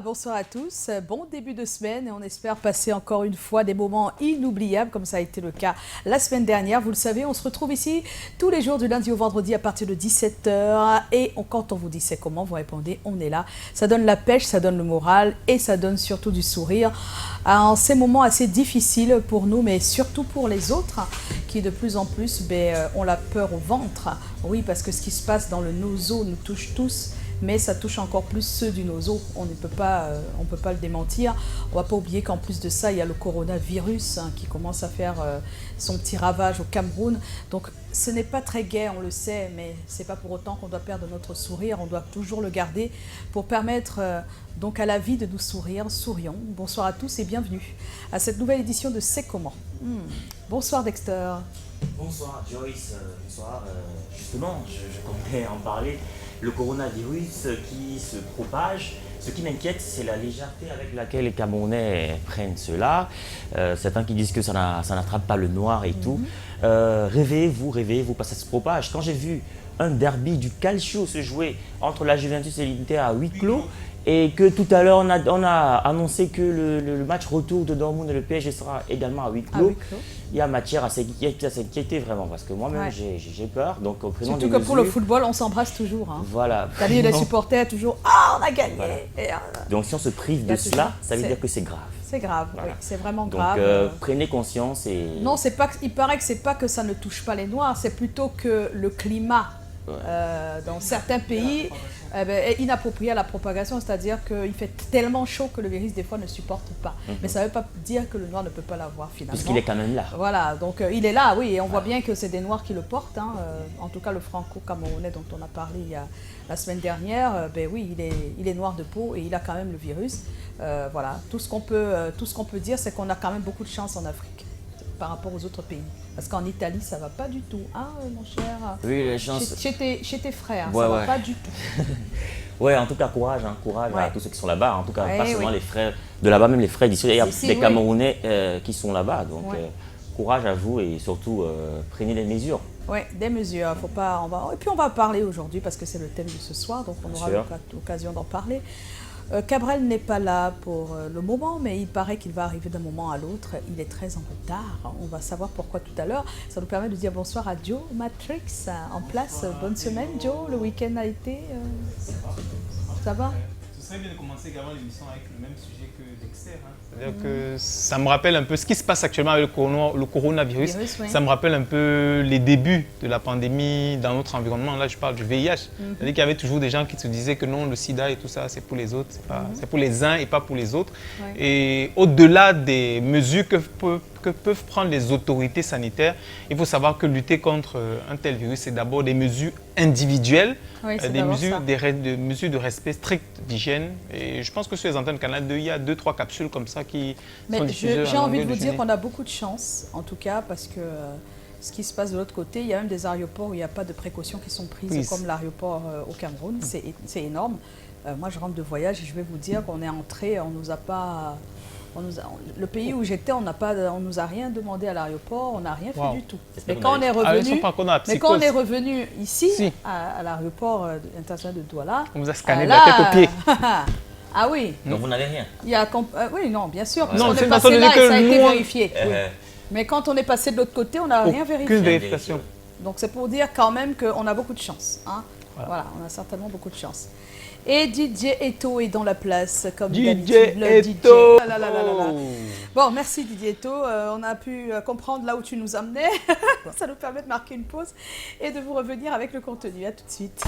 bonsoir à tous, bon début de semaine et on espère passer encore une fois des moments inoubliables comme ça a été le cas la semaine dernière. Vous le savez, on se retrouve ici tous les jours du lundi au vendredi à partir de 17 h et quand on vous dit c'est comment, vous répondez on est là. Ça donne la pêche, ça donne le moral et ça donne surtout du sourire en ces moments assez difficiles pour nous mais surtout pour les autres qui de plus en plus ont la peur au ventre. Oui, parce que ce qui se passe dans le nozo nous touche tous. Mais ça touche encore plus ceux du nozo. On ne peut pas le démentir. On ne va pas oublier qu'en plus de ça, il y a le coronavirus qui commence à faire son petit ravage au Cameroun. Donc ce n'est pas très gai, on le sait, mais ce n'est pas pour autant qu'on doit perdre notre sourire. On doit toujours le garder pour permettre donc à la vie de nous sourire. Sourions. Bonsoir à tous et bienvenue à cette nouvelle édition de C'est comment. Bonsoir Dexter. Bonsoir Joyce, bonsoir. Justement, je comptais en parler. Le coronavirus qui se propage. Ce qui m'inquiète, c'est la légèreté avec laquelle les Camerounais prennent cela. Certains qui disent que ça n'attrape pas le noir et tout. Réveillez-vous, parce que ça se propage. Quand j'ai vu un derby du Calcio se jouer entre la Juventus et l'Inter à huis clos, et que tout à l'heure on a annoncé que le match retour de Dortmund et le PSG sera également à huis clos. Il y a matière à s'inquiéter vraiment parce que moi-même j'ai peur. Donc surtout que pour le football, on s'embrasse toujours. Hein. Voilà. T'as vu les supporters toujours « Ah, on a gagné voilà. Et, donc si on se prive de cela, ça veut dire que c'est grave. C'est grave, voilà. Oui, c'est vraiment grave. Donc prenez conscience et... Non, il paraît que c'est pas que ça ne touche pas les Noirs, c'est plutôt que le climat dans certains pays est inapproprié à la propagation, c'est-à-dire qu'il fait tellement chaud que le virus des fois ne supporte pas. Mais ça ne veut pas dire que le Noir ne peut pas l'avoir finalement. Puisqu'il est quand même là. Voilà, donc il est là, oui, et on voit bien que c'est des Noirs qui le portent. Hein, en tout cas, le franco-camerounais dont on a parlé la semaine dernière, oui, il est noir de peau et il a quand même le virus. Voilà, tout ce qu'on peut dire, c'est qu'on a quand même beaucoup de chance en Afrique par rapport aux autres pays. Parce qu'en Italie, ça ne va pas du tout. Ah, mon cher. Oui, les chances... Chez tes frères, ça ne va pas du tout. Ouais, en tout cas, courage à tous ceux qui sont là-bas. En tout cas, pas seulement les frères de là-bas, même les frères d'ici. Il y a des Camerounais qui sont là-bas. Donc, courage à vous et surtout, prenez des mesures. Oui, des mesures. Faut pas, Et puis, on va parler aujourd'hui parce que c'est le thème de ce soir. Donc, on aura l'occasion d'en parler. Cabrel n'est pas là pour le moment, mais il paraît qu'il va arriver d'un moment à l'autre. Il est très en retard. On va savoir pourquoi tout à l'heure. Ça nous permet de dire bonsoir à Joe Matrix en place. Bonne semaine, Joe. Le week-end a été... Ça va? Ce serait bien de commencer également l'émission avec le même sujet que Dexter. Hein. C'est-à-dire que ça me rappelle un peu ce qui se passe actuellement avec le coronavirus. Ça me rappelle un peu les débuts de la pandémie dans notre environnement. Là, je parle du VIH. C'est-à-dire qu'il y avait toujours des gens qui se disaient que non, le sida et tout ça, c'est pour les autres. C'est pour les uns et pas pour les autres. Et au-delà des mesures que peuvent prendre les autorités sanitaires, il faut savoir que lutter contre un tel virus, c'est d'abord des mesures individuelles, des mesures de respect strict d'hygiène. Et je pense que sur les antennes Canal 2, il y a 2-3 capsules comme ça qui sont diffusées. J'ai envie de vous dire qu'on a beaucoup de chance, en tout cas, parce que ce qui se passe de l'autre côté, il y a même des aéroports où il n'y a pas de précautions qui sont prises, comme l'aéroport au Cameroun. C'est énorme. Moi, je rentre de voyage et je vais vous dire qu'on est entré, on nous a pas... le pays où j'étais, on nous a rien demandé à l'aéroport, on n'a rien fait du tout. Mais quand on est revenu, ici, à l'aéroport international de Douala, on vous a scanné de la tête aux pieds. Ah oui. Donc vous n'avez rien. Oui, non, bien sûr. Non, on est passé là et ça a été vérifié. Mais quand on est passé de l'autre côté, on n'a rien vérifié. Aucune vérification. Donc c'est pour dire quand même qu'on a beaucoup de chance. Hein. Voilà, on a certainement beaucoup de chance. Et DJ Eto est dans la place, comme d'habitude. Eto. Bon, merci DJ Eto. On a pu comprendre là où tu nous amenais. Ça nous permet de marquer une pause et de vous revenir avec le contenu. À tout de suite.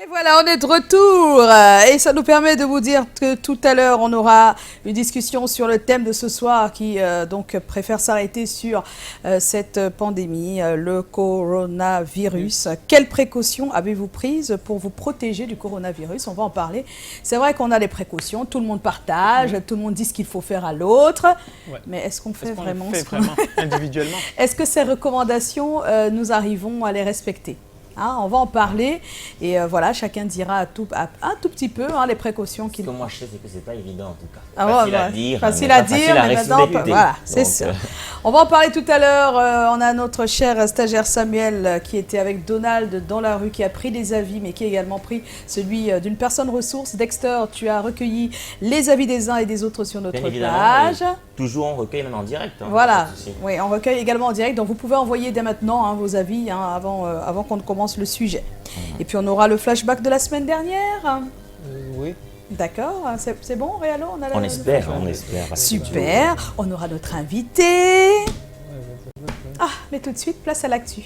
Voilà, on est de retour et ça nous permet de vous dire que tout à l'heure, on aura une discussion sur le thème de ce soir qui donc préfère s'arrêter sur cette pandémie, le coronavirus. Quelles précautions avez-vous prises pour vous protéger du coronavirus? On va en parler. C'est vrai qu'on a les précautions, tout le monde partage, tout le monde dit ce qu'il faut faire à l'autre, mais est-ce qu'on fait vraiment individuellement? Est-ce que ces recommandations, nous arrivons à les respecter? Hein, on va en parler et voilà, chacun dira un tout petit peu les précautions qu'il. Ce que moi je sais, c'est que c'est pas évident en tout cas. Ah Facile à dire, facile à dire, mais maintenant, voilà, c'est ça. On va en parler tout à l'heure. On a notre cher stagiaire Samuel qui était avec Donald dans la rue, qui a pris des avis, mais qui a également pris celui d'une personne ressource. Dexter, tu as recueilli les avis des uns et des autres sur notre page. Toujours on recueille même en direct. Hein, voilà, oui, on recueille également en direct. Donc vous pouvez envoyer dès maintenant vos avis avant qu'on ne commence le sujet. Et puis on aura le flashback de la semaine dernière. Oui. D'accord, c'est bon, Réalo? On espère. Super, on aura notre invité. Ah, mais tout de suite, place à l'actu.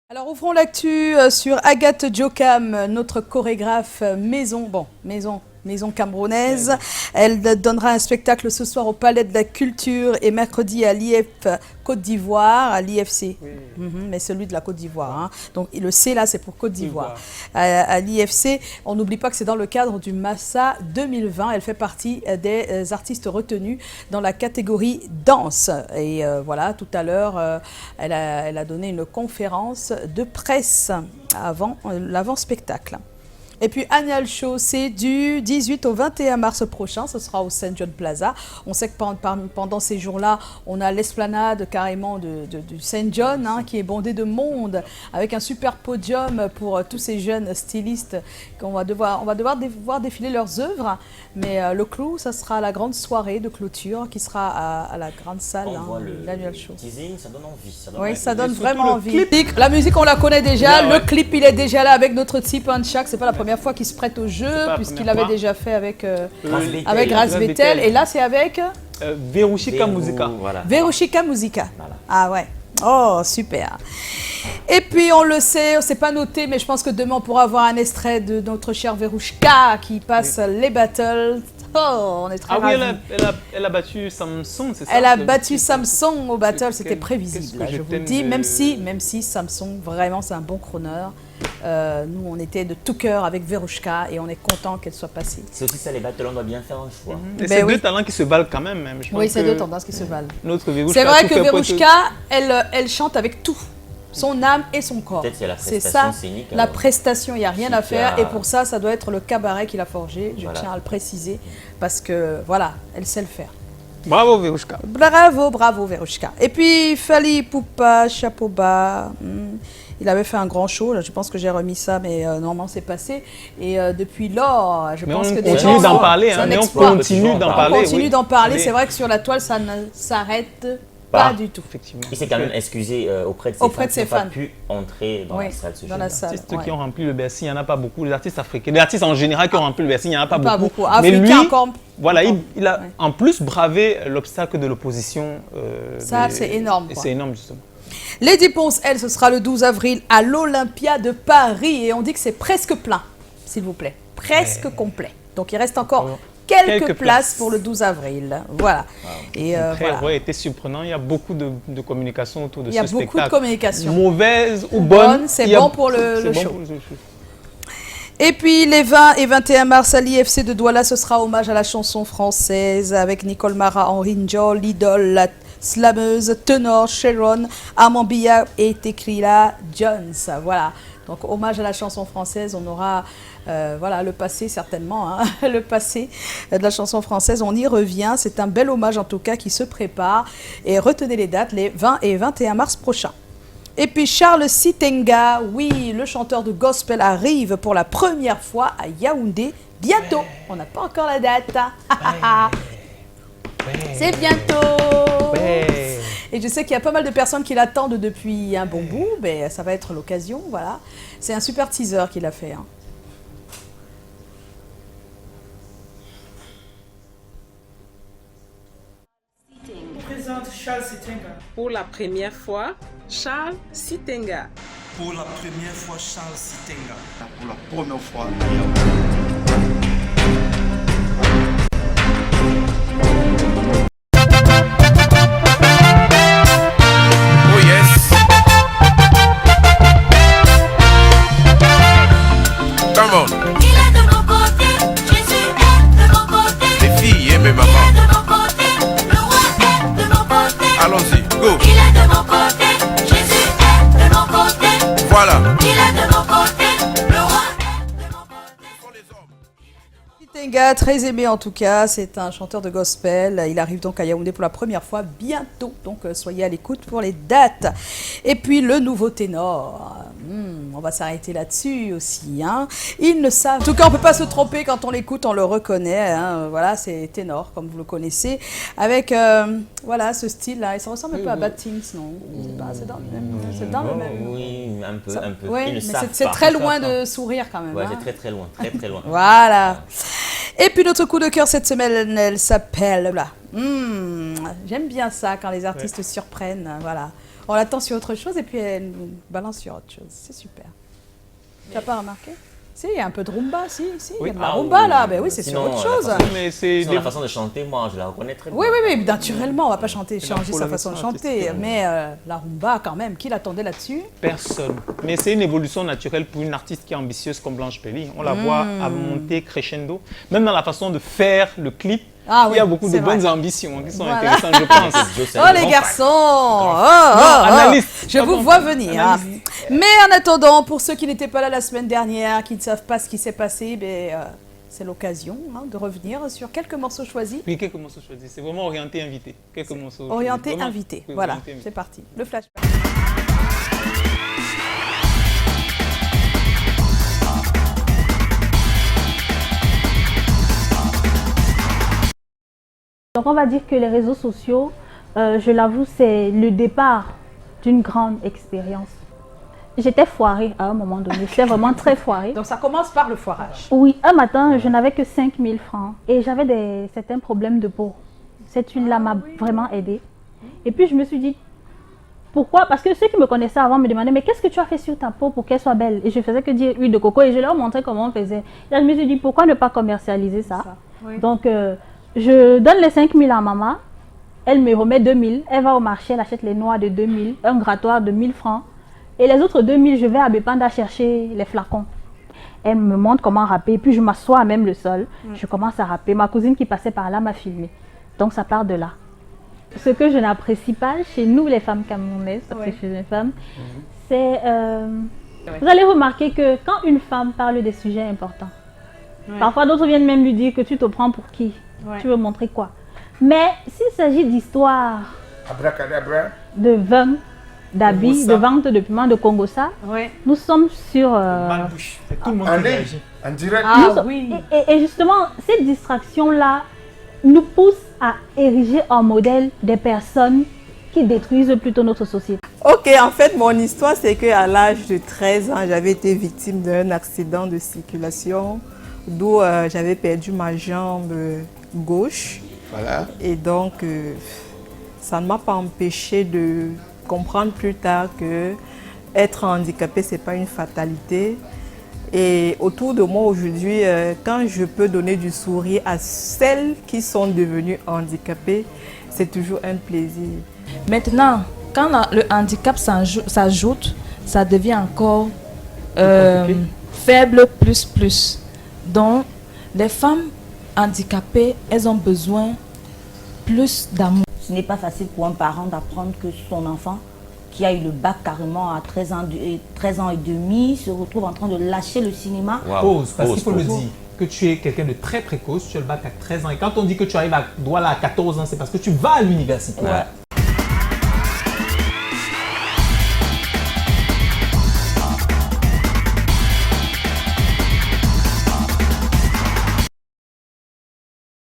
Alors ouvrons l'actu sur Agathe Djokam, notre chorégraphe maison camerounaise. Elle donnera un spectacle ce soir au Palais de la Culture et mercredi à l'IF Côte d'Ivoire, à l'IFC. Oui. Mais celui de la Côte d'Ivoire. Hein. Donc le C là, c'est pour Côte d'Ivoire. À l'IFC, on n'oublie pas que c'est dans le cadre du Massa 2020. Elle fait partie des artistes retenus dans la catégorie danse. Et voilà, tout à l'heure, elle a donné une conférence de presse avant l'avant-spectacle. Et puis Annual Show, c'est du 18 au 21 mars prochain, ce sera au St. John Plaza. On sait que pendant ces jours-là, on a l'esplanade carrément du St. John qui est bondée de monde, avec un super podium pour tous ces jeunes stylistes qu'on va devoir voir défiler leurs œuvres. Mais le clou, ça sera la grande soirée de clôture qui sera à la grande salle, l'Annual Show. Teasing, ça donne envie. Oui, ça donne vraiment envie. La musique, on la connaît déjà. Le clip, il est déjà là avec notre type Chak. C'est pas la première fois qu'il se prête au jeu, puisqu'il avait déjà fait avec Ras Betel. Et là, c'est avec Verushika Musica. Voilà. Verushika Musica. Voilà. Ah ouais. Oh, super. Et puis, on le sait, c'est pas noté, mais je pense que demain, on pourra avoir un extrait de notre chère Verushika qui passe les battles. Oh, on est très ravis. Elle a battu Samson, c'est ça? Elle a battu Samson au battle, c'était prévisible. Je vous le dis, même si Samson, vraiment, c'est un bon chroneur. Nous, on était de tout cœur avec Verushka et on est content qu'elle soit passée. C'est aussi ça, les battles, on doit bien faire un choix. Et c'est deux talents qui se valent quand même. Oui, c'est deux tendances qui se valent. C'est vrai que Verushka, elle chante avec tout. Son âme et son corps. Peut-être c'est la prestation scénique. La prestation, il n'y a rien à faire. Et pour ça, ça doit être le cabaret qui l'a forgé. Je tiens à le préciser. Parce que, voilà, elle sait le faire. Bravo, Verushka. Bravo, Verushka. Et puis, Fally Ipupa, chapeau bas. Il avait fait un grand show, là, je pense que j'ai remis ça, mais normalement c'est passé. Et depuis lors, je pense que des gens... On continue d'en parler, On continue d'en parler. C'est vrai que sur la toile, ça ne s'arrête pas du tout. Effectivement. Il s'est quand même excusé auprès de ses fans qui n'ont pas pu entrer dans la salle. Dans la salle. Les artistes qui ont rempli le Bercy, il n'y en a pas beaucoup. Les artistes africains, les artistes en général qui ont rempli le Bercy, il n'y en a pas beaucoup. Mais lui, voilà, il a en plus bravé l'obstacle de l'opposition. Ça, c'est énorme. C'est énorme, justement. Lady Ponce, elle, ce sera le 12 avril à l'Olympia de Paris. Et on dit que c'est presque plein, s'il vous plaît. Presque complet. Donc, il reste encore quelques places pour le 12 avril. Voilà. Wow. Et voilà. Été surprenant. Il y a beaucoup de communication autour de ce spectacle. Il y a beaucoup de communication. Mauvaise ou bonne. C'est bon pour le show. Et puis les 20 et 21 mars à l'IFC de Douala, ce sera hommage à la chanson française avec Nicole Mara, Henri Njol, l'idole, la slameuse, ténor, Sharon, Armand Billa et Tequila Jones. Voilà. Donc hommage à la chanson française, on aura le passé certainement, le passé de la chanson française, on y revient. C'est un bel hommage en tout cas qui se prépare. Et retenez les dates, les 20 et 21 mars prochains. Et puis Charles Sitenga, oui, le chanteur de gospel arrive pour la première fois à Yaoundé bientôt. On n'a pas encore la date. C'est bientôt. Et je sais qu'il y a pas mal de personnes qui l'attendent depuis un bon bout, mais ça va être l'occasion, voilà. C'est un super teaser qu'il a fait. On présente Charles Sitenga. Pour la première fois, Charles Sitenga. Pour la première fois, Charles Sitenga. Pour la première fois, oh yes. Come on. Il est de mon côté, Jésus est de mon côté. Les filles et mes mamans. Il est de mon côté, Allons-y, go. Il est de mon côté, Jésus est de mon côté. Voilà. Il est de mon côté, le roi est de mon côté. Sitenga, très aimé en tout cas, c'est un chanteur de gospel. Il arrive donc à Yaoundé pour la première fois bientôt, donc soyez à l'écoute pour les dates. Et puis le nouveau ténor, on va s'arrêter là-dessus aussi. Hein. Ils ne savent. En tout cas, on ne peut pas se tromper quand on l'écoute, on le reconnaît. Hein. Voilà, c'est ténor, comme vous le connaissez, avec voilà ce style-là. Et ça ressemble un peu à Bad Things, non? C'est dans le même. C'est dans le même. Oui, un peu. Oui, Ils ne mais savent c'est pas. très loin de sourire quand même. Ouais, hein. c'est très loin, très loin. Voilà. Et puis notre coup de cœur cette semaine, elle s'appelle... Là. J'aime bien ça quand les artistes surprennent. Voilà. On l'attend sur autre chose et puis elle nous balance sur autre chose. C'est super. Tu n'as pas remarqué? Si, il y a un peu de rumba, si. Il y a de la rumba là. Ben oui, c'est sur autre chose. Mais c'est la façon de chanter, moi, je la reconnais très bien. Oui, naturellement, on ne va pas changer sa façon de chanter. Mais la rumba, quand même, qui l'attendait là-dessus? Personne. Mais c'est une évolution naturelle pour une artiste qui est ambitieuse comme Blanche Pelli. On la voit à monter crescendo. Même dans la façon de faire le clip, il y a beaucoup de bonnes ambitions qui sont intéressantes, je pense. Oh les garçons, je vous vois venir. Hein. Mais en attendant, pour ceux qui n'étaient pas là la semaine dernière, qui ne savent pas ce qui s'est passé, c'est l'occasion de revenir sur quelques morceaux choisis. Oui, quelques morceaux choisis. C'est vraiment orienté invité. Quelques morceaux orienté choisis. invité. Oui, voilà, orienté invité. c'est parti. Le flashback. Donc on va dire que les réseaux sociaux, je l'avoue, c'est le départ d'une grande expérience. J'étais foirée à un moment donné, j'étais vraiment très foirée. Donc ça commence par le foirage. Oui, un matin, je n'avais que 5 000 francs et j'avais certains problèmes de peau. Cette huile-là m'a vraiment aidée. Et puis je me suis dit, pourquoi? Parce que ceux qui me connaissaient avant me demandaient, mais qu'est-ce que tu as fait sur ta peau pour qu'elle soit belle? Et je faisais que dire huile de coco et je leur montrais comment on faisait. Et là, je me suis dit, pourquoi ne pas commercialiser ça? Oui. Donc, je donne les 5 000 à maman, elle me remet 2 000, elle va au marché, elle achète les noix de 2 000, un grattoir de 1 000 francs. Et les autres 2 000, je vais à Bépanda chercher les flacons. Elle me montre comment râper, et puis je m'assois à même le sol, je commence à râper. Ma cousine qui passait par là m'a filmé. Donc ça part de là. Ce que je n'apprécie pas chez nous, les femmes camerounaises, parce que je suis une femme, c'est... Vous allez remarquer que quand une femme parle des sujets importants, parfois d'autres viennent même lui dire que tu te prends pour qui? Tu veux montrer quoi? Mais s'il s'agit d'histoires, de vin, d'habits, de vente de piments de Congossa, nous sommes sur... Tout le monde réagit. En direct. Et justement, cette distraction-là nous pousse à ériger en modèle des personnes qui détruisent plutôt notre société. Ok, en fait, mon histoire, c'est qu'à l'âge de 13 ans, j'avais été victime d'un accident de circulation d'où j'avais perdu ma jambe gauche. Voilà. Et donc, ça ne m'a pas empêché de comprendre plus tard que être handicapé, ce n'est pas une fatalité. Et autour de moi aujourd'hui, quand je peux donner du sourire à celles qui sont devenues handicapées, c'est toujours un plaisir. Maintenant, quand le handicap s'ajoute, ça devient encore faible plus. Donc, les femmes handicapées, elles ont besoin plus d'amour. Ce n'est pas facile pour un parent d'apprendre que son enfant, qui a eu le bac carrément à 13 ans et demi, se retrouve en train de lâcher le cinéma. Pause, parce qu'il faut le dire, que tu es quelqu'un de très précoce, tu as le bac à 13 ans. Et quand on dit que tu arrives à Douala à 14 ans, c'est parce que tu vas à l'université.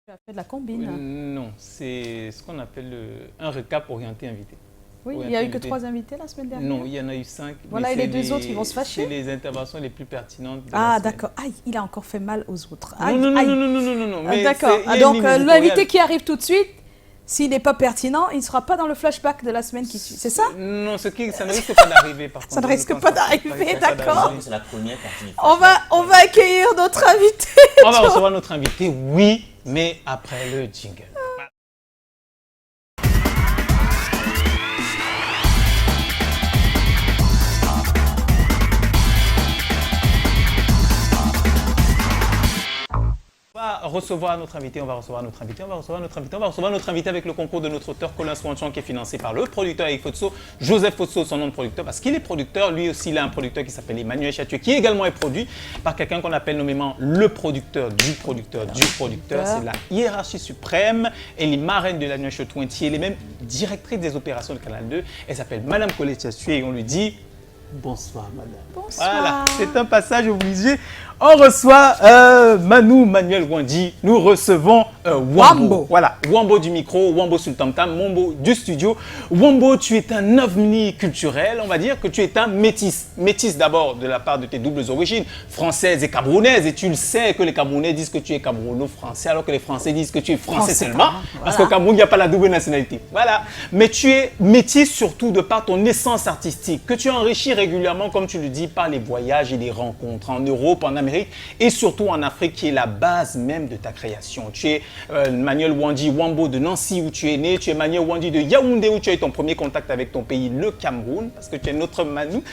Tu as fait de la combine? Non, c'est ce qu'on appelle un récap orienté invité. Oui, il n'y a eu que 3 invités la semaine dernière? Non, il y en a eu 5. Voilà, et les 2 autres, ils vont se fâcher? C'est les interventions les plus pertinentes. Ah, d'accord. Aïe, il a encore fait mal aux autres. Aïe, non. D'accord. Donc, l'invité qui arrive tout de suite, s'il n'est pas pertinent, il ne sera pas dans le flashback de la semaine qui suit. C'est ça? Non, ça ne risque pas d'arriver, par contre. Ça ne risque pas d'arriver, d'accord. C'est la première partie. On va accueillir notre invité. On va recevoir notre invité, oui, mais après le jingle. On va recevoir notre invité, on va recevoir notre invité, on va recevoir notre invité, on va recevoir notre invité avec le concours de notre auteur Colin Swanchan qui est financé par le producteur Eric Fotso, Joseph Fotso, son nom de producteur, parce qu'il est producteur, lui aussi il a un producteur qui s'appelle Emmanuel Chatuet, qui également est produit par quelqu'un qu'on appelle nommément le producteur du producteur du producteur. C'est la hiérarchie suprême, elle est marraine de la Nuit Chautointier, elle est même directrice des opérations de Canal 2, elle s'appelle Madame Colette Chatuet et on lui dit bonsoir madame. Bonsoir. Voilà, c'est un passage obligé. On reçoit Manuel Wandi. Nous recevons Wambo. Voilà, Wambo du micro, Wambo sur le tam-tam, Wambo du studio. Wambo, tu es un ovni culturel, on va dire que tu es un métis. Métis d'abord de la part de tes doubles origines, française et camerounaise. Et tu le sais que les Camerounais disent que tu es camerouno-français, alors que les Français disent que tu es français seulement. Parce qu'au Cameroun, il n'y a pas la double nationalité. Voilà. Mais tu es métis surtout de par ton essence artistique, que tu enrichis régulièrement, comme tu le dis, par les voyages et les rencontres en Europe, en Amérique et surtout en Afrique, qui est la base même de ta création. Tu es Manuel Wandi Wambo de Nancy, où tu es né. Tu es Manuel Wandi de Yaoundé, où tu as eu ton premier contact avec ton pays, le Cameroun, parce que tu es notre Manu.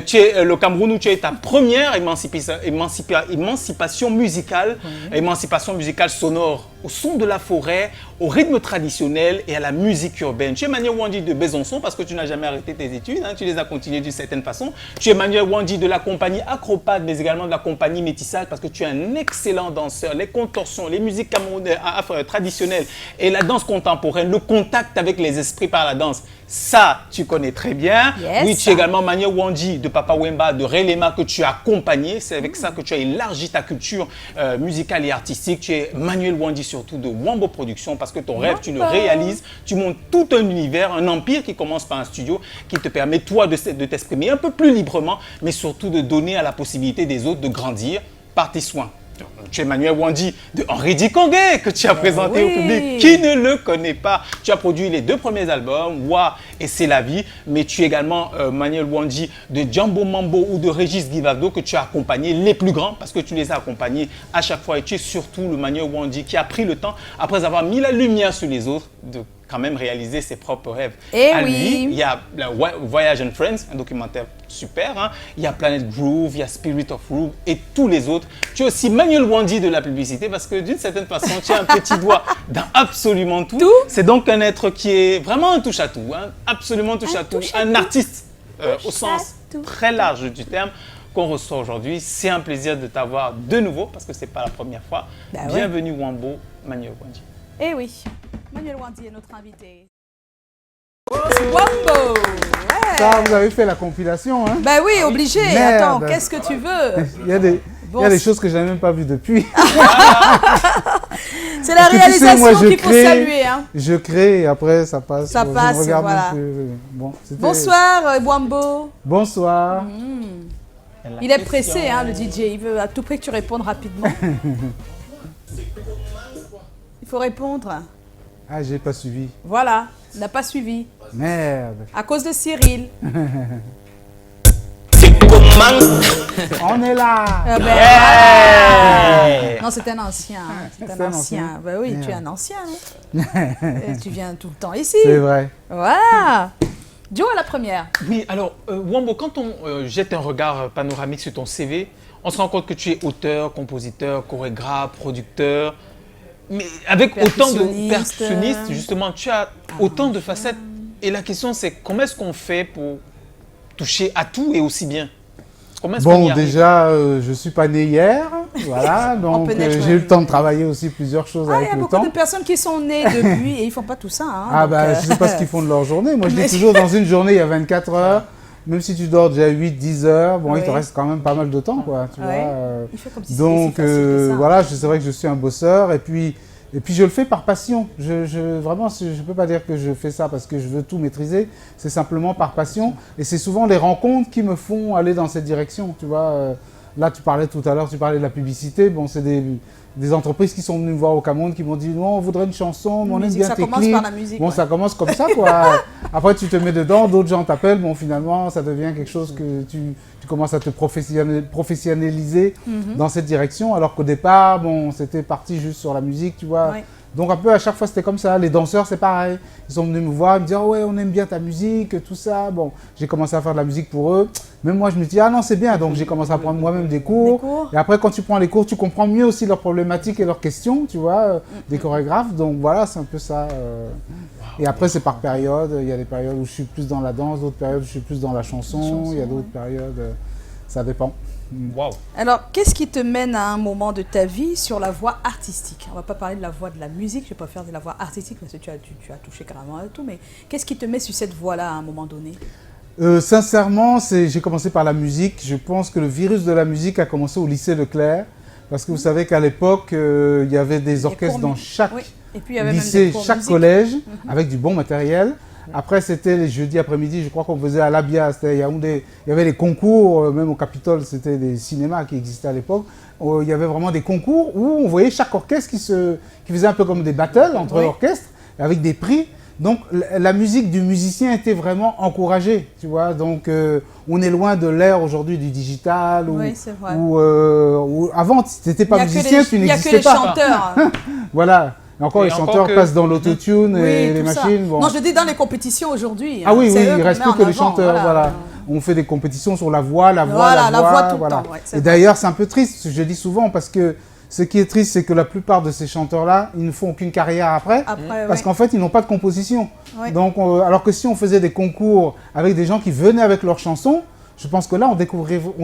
Tu es le Cameroun, où tu as eu ta première émancipation musicale, émancipation musicale sonore, au son de la forêt, au rythme traditionnel et à la musique urbaine. Tu es Manuel Wandi de Besançon, parce que tu n'as jamais arrêté tes études, hein, tu les as continuées d'une certaine façon. Tu es Manuel Wandi de la compagnie Acropade, mais également de la compagnie Métissage, parce que tu es un excellent danseur. Les contorsions, les musiques camerounaises traditionnelles et la danse contemporaine, le contact avec les esprits par la danse, ça, tu connais très bien. Yes. Oui, tu es également Manuel Wandi de Papa Wemba, de Relema, que tu as accompagné. C'est avec ça que tu as élargi ta culture musicale et artistique. Tu es Manuel Wandi surtout de Wambo Productions, parce que ton rêve, tu le réalises. Tu montes tout un univers, un empire qui commence par un studio qui te permet, toi, de t'exprimer un peu plus librement, mais surtout de donner à la possibilité des autres de grandir par tes soins. Tu es Manuel Wandi de Henri Dikongé, que tu as présenté au public. Qui ne le connaît pas? Tu as produit les 2 premiers albums, Wa et C'est la vie. Mais tu es également Manuel Wandi de Djambo Mambo ou de Régis Guivado, que tu as accompagné les plus grands, parce que tu les as accompagnés à chaque fois. Et tu es surtout le Manuel Wandi qui a pris le temps, après avoir mis la lumière sur les autres, de quand même réaliser ses propres rêves. Et à oui. lui, il y a Voyage and Friends, un documentaire super. Hein. Il y a Planet Groove, il y a Spirit of Groove et tous les autres. Tu es aussi Manuel Wandi de la publicité, parce que d'une certaine façon, tu as un petit doigt dans absolument tout. C'est donc un être qui est vraiment un touche-à-tout, hein. Absolument touche-à-tout. Un artiste au sens très large du terme qu'on reçoit aujourd'hui. C'est un plaisir de t'avoir de nouveau, parce que ce n'est pas la première fois. Bienvenue Wambo, Manuel Wandi. Eh oui, Manuel Wandi est notre invité. Wambo, ouais. Ça, vous avez fait la compilation, hein? Bah oui, obligé. Merde. Attends, qu'est-ce que tu veux? Il y a des choses que je n'avais même pas vues depuis. C'est la réalisation qu'il faut saluer. Hein. Je crée et après ça passe. Ça passe, voilà. Bon, bonsoir, Wambo. Bonsoir. Il est pressé, hein, le DJ. Il veut à tout prix que tu répondes rapidement. Il faut répondre. Ah, j'ai pas suivi. Voilà, il n'a pas suivi. Merde. À cause de Cyril. On est là. Non, c'est un ancien. Hein. C'est un ancien. Bah oui, tu es un ancien. Hein. Tu viens tout le temps ici. C'est vrai. Voilà. Joe à la première. Oui, alors, Wambo, quand on jette un regard panoramique sur ton CV, on se rend compte que tu es auteur, compositeur, chorégraphe, producteur, mais avec autant de percussionnistes, justement, tu as autant de facettes. Et la question, c'est comment est-ce qu'on fait pour toucher à tout et aussi bien? Bon, déjà, je ne suis pas né hier, voilà, donc j'ai eu le temps de travailler aussi plusieurs choses avec le temps. Il y a beaucoup de personnes qui sont nées depuis et ils ne font pas tout ça. Hein, je ne sais pas ce qu'ils font de leur journée. Moi, je dis toujours, dans une journée, il y a 24 heures. Même si tu dors déjà 8-10 heures, bon, il te reste quand même pas mal de temps, quoi. Tu vois, il fait comme si donc, voilà, c'est vrai que je suis un bosseur et puis je le fais par passion. Vraiment, je ne peux pas dire que je fais ça parce que je veux tout maîtriser. C'est simplement par passion. Et c'est souvent les rencontres qui me font aller dans cette direction. Tu vois, là, tu parlais tout à l'heure, tu parlais de la publicité. Bon, c'est des entreprises qui sont venues me voir au Cameroun qui m'ont dit non, on voudrait une chanson, mais on aime bien tes clips. Ça commence par la musique. Bon, ça commence comme ça, quoi. Après, tu te mets dedans, d'autres gens t'appellent. Bon, finalement, ça devient quelque chose que tu commences à te professionnaliser dans cette direction. Alors qu'au départ, bon, c'était parti juste sur la musique, tu vois. Donc un peu à chaque fois c'était comme ça. Les danseurs c'est pareil. Ils sont venus me voir, me dire ouais on aime bien ta musique, tout ça. Bon, j'ai commencé à faire de la musique pour eux. Même moi je me dis ah non c'est bien. Donc j'ai commencé à prendre moi-même des cours. Et après quand tu prends les cours, tu comprends mieux aussi leurs problématiques et leurs questions, tu vois, des chorégraphes. Donc voilà, c'est un peu ça. Et après c'est par période. Il y a des périodes où je suis plus dans la danse, d'autres périodes où je suis plus dans la chanson. Il y a d'autres périodes, ça dépend. Wow. Alors, qu'est-ce qui te mène à un moment de ta vie sur la voie artistique? On ne va pas parler de la voie de la musique, je ne vais pas faire de la voie artistique parce que tu as touché carrément à tout, mais qu'est-ce qui te met sur cette voie-là à un moment donné? Sincèrement, j'ai commencé par la musique. Je pense que le virus de la musique a commencé au lycée Leclerc parce que vous savez qu'à l'époque, il y avait des orchestres dans chaque lycée, chaque collège, avec du bon matériel. Après, c'était les jeudis après-midi, je crois qu'on faisait à l'Abia, c'était à Yaoundé. Il y avait les concours, même au Capitole, c'était des cinémas qui existaient à l'époque. Il y avait vraiment des concours où on voyait chaque orchestre qui faisait un peu comme des battles entre orchestres, avec des prix. Donc, la musique du musicien était vraiment encouragée, tu vois. Donc, on est loin de l'ère aujourd'hui du digital, où avant, si tu n'étais pas musicien, tu n'existais pas. Il n'y a que les chanteurs. Voilà. Et encore, les chanteurs passent dans l'autotune et les machines. Bon. Non, je dis dans les compétitions aujourd'hui. Ah oui, il ne reste plus que les chanteurs. Voilà. On fait des compétitions sur la voix, la voix tout le temps. Et d'ailleurs, c'est un peu triste, je dis souvent, parce que ce qui est triste, c'est que la plupart de ces chanteurs-là, ils ne font aucune carrière après parce qu'en fait, ils n'ont pas de composition. Donc, alors que si on faisait des concours avec des gens qui venaient avec leurs chansons, je pense que là, on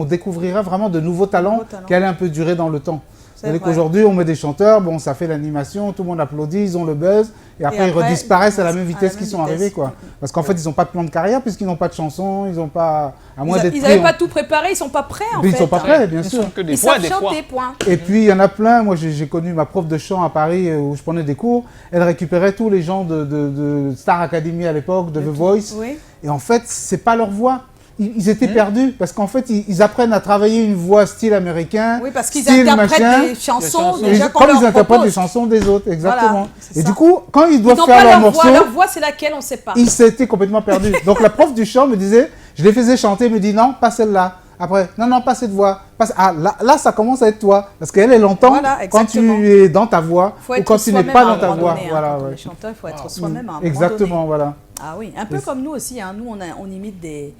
découvrirait vraiment de nouveaux talents qui allaient un peu durer dans le temps. C'est-à-dire qu'aujourd'hui, on met des chanteurs, bon, ça fait l'animation, tout le monde applaudit, ils ont le buzz, et après ils redisparaissent à la même vitesse qu'ils sont arrivés, quoi. Parce qu'en fait, ils n'ont pas de plan de carrière, puisqu'ils n'ont pas de chansons, ils n'ont pas... Ils n'avaient pas tout préparé, ils ne sont pas prêts, en fait. Ils ne sont pas prêts, bien sûr. Ils savent chanter, point. Et puis, il y en a plein. Moi, j'ai connu ma prof de chant à Paris, où je prenais des cours. Elle récupérait tous les gens de Star Academy à l'époque, de The Voice. Et en fait, ce n'est pas leur voix. Ils étaient perdus parce qu'en fait, ils apprennent à travailler une voix style américain. Oui, parce qu'ils interprètent des chansons déjà qu'on comme leur ils interprètent propose. des chansons des autres, exactement. Voilà, et du coup, quand ils doivent faire leur morceau, leur voix, c'est laquelle, on ne sait pas. Ils s'étaient complètement perdus. Donc la prof du chant me disait, je les faisais chanter, elle me dit non, pas celle-là. Après, non, pas cette voix. Là, ça commence à être toi. Parce qu'elle entend quand tu es dans ta voix ou quand tu n'es pas dans ta voix. Voilà, les chanteurs, il faut être soi-même à un moment exactement, donné. Voilà. Ah oui, un peu comme nous aussi. Nous, on imite des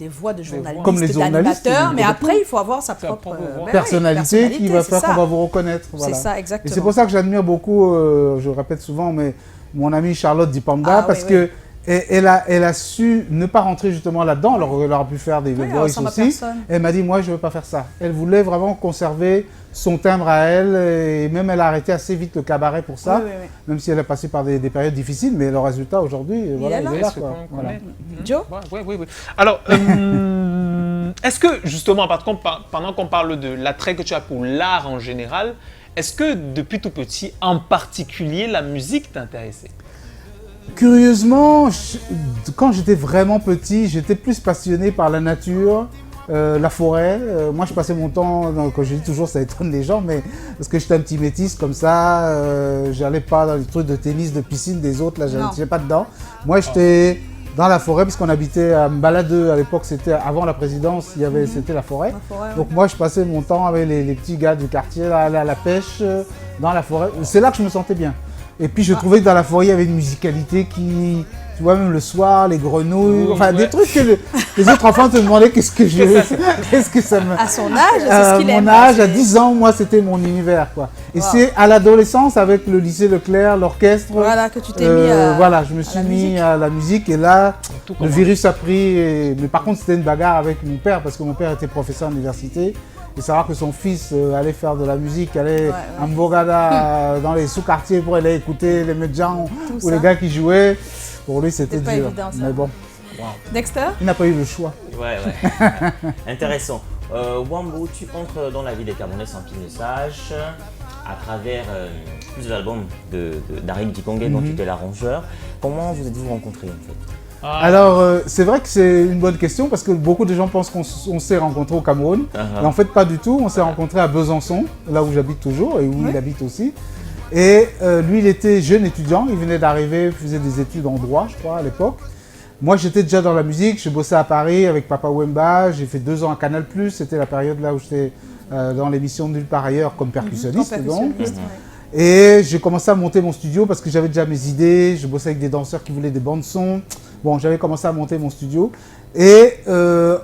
voix de journalistes, comme les d'animateurs, mais après, il faut avoir sa propre personnalité qui va faire qu'on va vous reconnaître. Voilà. C'est ça, exactement. Et c'est pour ça que j'admire beaucoup, je le répète souvent, mais mon amie Charlotte Dipanda, parce que elle a su ne pas rentrer justement là-dedans, alors elle aurait pu faire des voice aussi. Elle m'a dit, moi, je ne veux pas faire ça. Elle voulait vraiment conserver son timbre à elle, et même elle a arrêté assez vite le cabaret pour ça, même si elle a passé par des périodes difficiles, mais le résultat aujourd'hui, il est là. Voilà. Joe ? Oui. Alors, est-ce que justement, pendant qu'on parle de l'attrait que tu as pour l'art en général, est-ce que depuis tout petit, en particulier, la musique t'intéressait ? Curieusement, quand j'étais vraiment petit, j'étais plus passionné par la nature, la forêt. Moi, je passais mon temps, quand je dis toujours, ça étonne les gens, mais parce que j'étais un petit métis comme ça, j'allais pas dans les trucs de tennis, de piscine des autres, là, j'étais pas dedans. Moi, j'étais dans la forêt, puisqu'on habitait à Mbaladeux, à l'époque, c'était avant la présidence, c'était la forêt. Donc moi, je passais mon temps avec les petits gars du quartier, là, à la pêche, dans la forêt. C'est là que je me sentais bien. Et puis je trouvais que dans la forêt, il y avait une musicalité qui, tu vois, même le soir, les grenouilles, enfin des trucs que les autres enfants se demandaient qu'est-ce que ça me... À son âge, c'est ce qu'il aime. Mon âge, à 10 ans, moi, c'était mon univers, quoi. Et c'est à l'adolescence, avec le lycée Leclerc, l'orchestre... Voilà, que tu t'es mis à... Voilà, je me suis mis à la musique, et là, le virus a pris... Mais par contre, c'était une bagarre avec mon père, parce que mon père était professeur à l'université. Et savoir que son fils allait faire de la musique, allait en Mbogada, dans les sous-quartiers pour aller écouter les Medjans ou les gars qui jouaient, pour lui c'était dur. Évident, mais bon. Dexter ? Il n'a pas eu le choix. Ouais. Intéressant. Wambo, tu entres dans la vie des Camerounais sans qu'ils ne sachent, à travers plusieurs albums d'Arik Dikongé, dont tu étais l'arrangeur. Comment vous êtes-vous rencontrés en fait ? Alors, c'est vrai que c'est une bonne question parce que beaucoup de gens pensent qu'on s'est rencontrés au Cameroun. Mais en fait, pas du tout. On s'est rencontrés à Besançon, là où j'habite toujours et où il habite aussi. Et lui, il était jeune étudiant. Il venait d'arriver, il faisait des études en droit, je crois, à l'époque. Moi, j'étais déjà dans la musique. Je bossais à Paris avec Papa Wemba. J'ai fait 2 ans à Canal+. C'était la période là où j'étais dans l'émission Nulle part ailleurs comme percussionniste. Et j'ai commencé à monter mon studio parce que j'avais déjà mes idées. Je bossais avec des danseurs qui voulaient des bandes son. Bon, j'avais commencé à monter mon studio. Et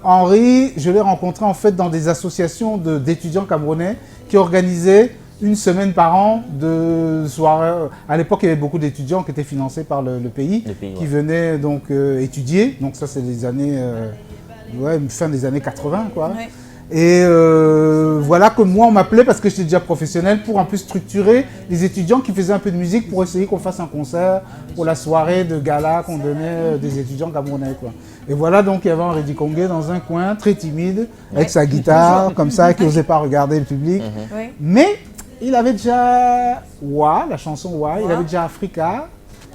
Henri, je l'ai rencontré en fait dans des associations d'étudiants camerounais qui organisaient une semaine par an de soirée. À l'époque, il y avait beaucoup d'étudiants qui étaient financés par le pays qui venaient donc étudier. Donc ça, c'est les années, fin des années 80, quoi. Ouais. Et voilà que moi, on m'appelait parce que j'étais déjà professionnel pour un peu structurer les étudiants qui faisaient un peu de musique pour essayer qu'on fasse un concert pour la soirée de gala qu'on donnait des étudiants camerounais, quoi. Et voilà, donc il y avait Henri Dikongué dans un coin, très timide, avec sa guitare, comme ça, qui n'osait pas regarder le public. Mais il avait déjà Wa, la chanson Wa, il avait déjà Africa.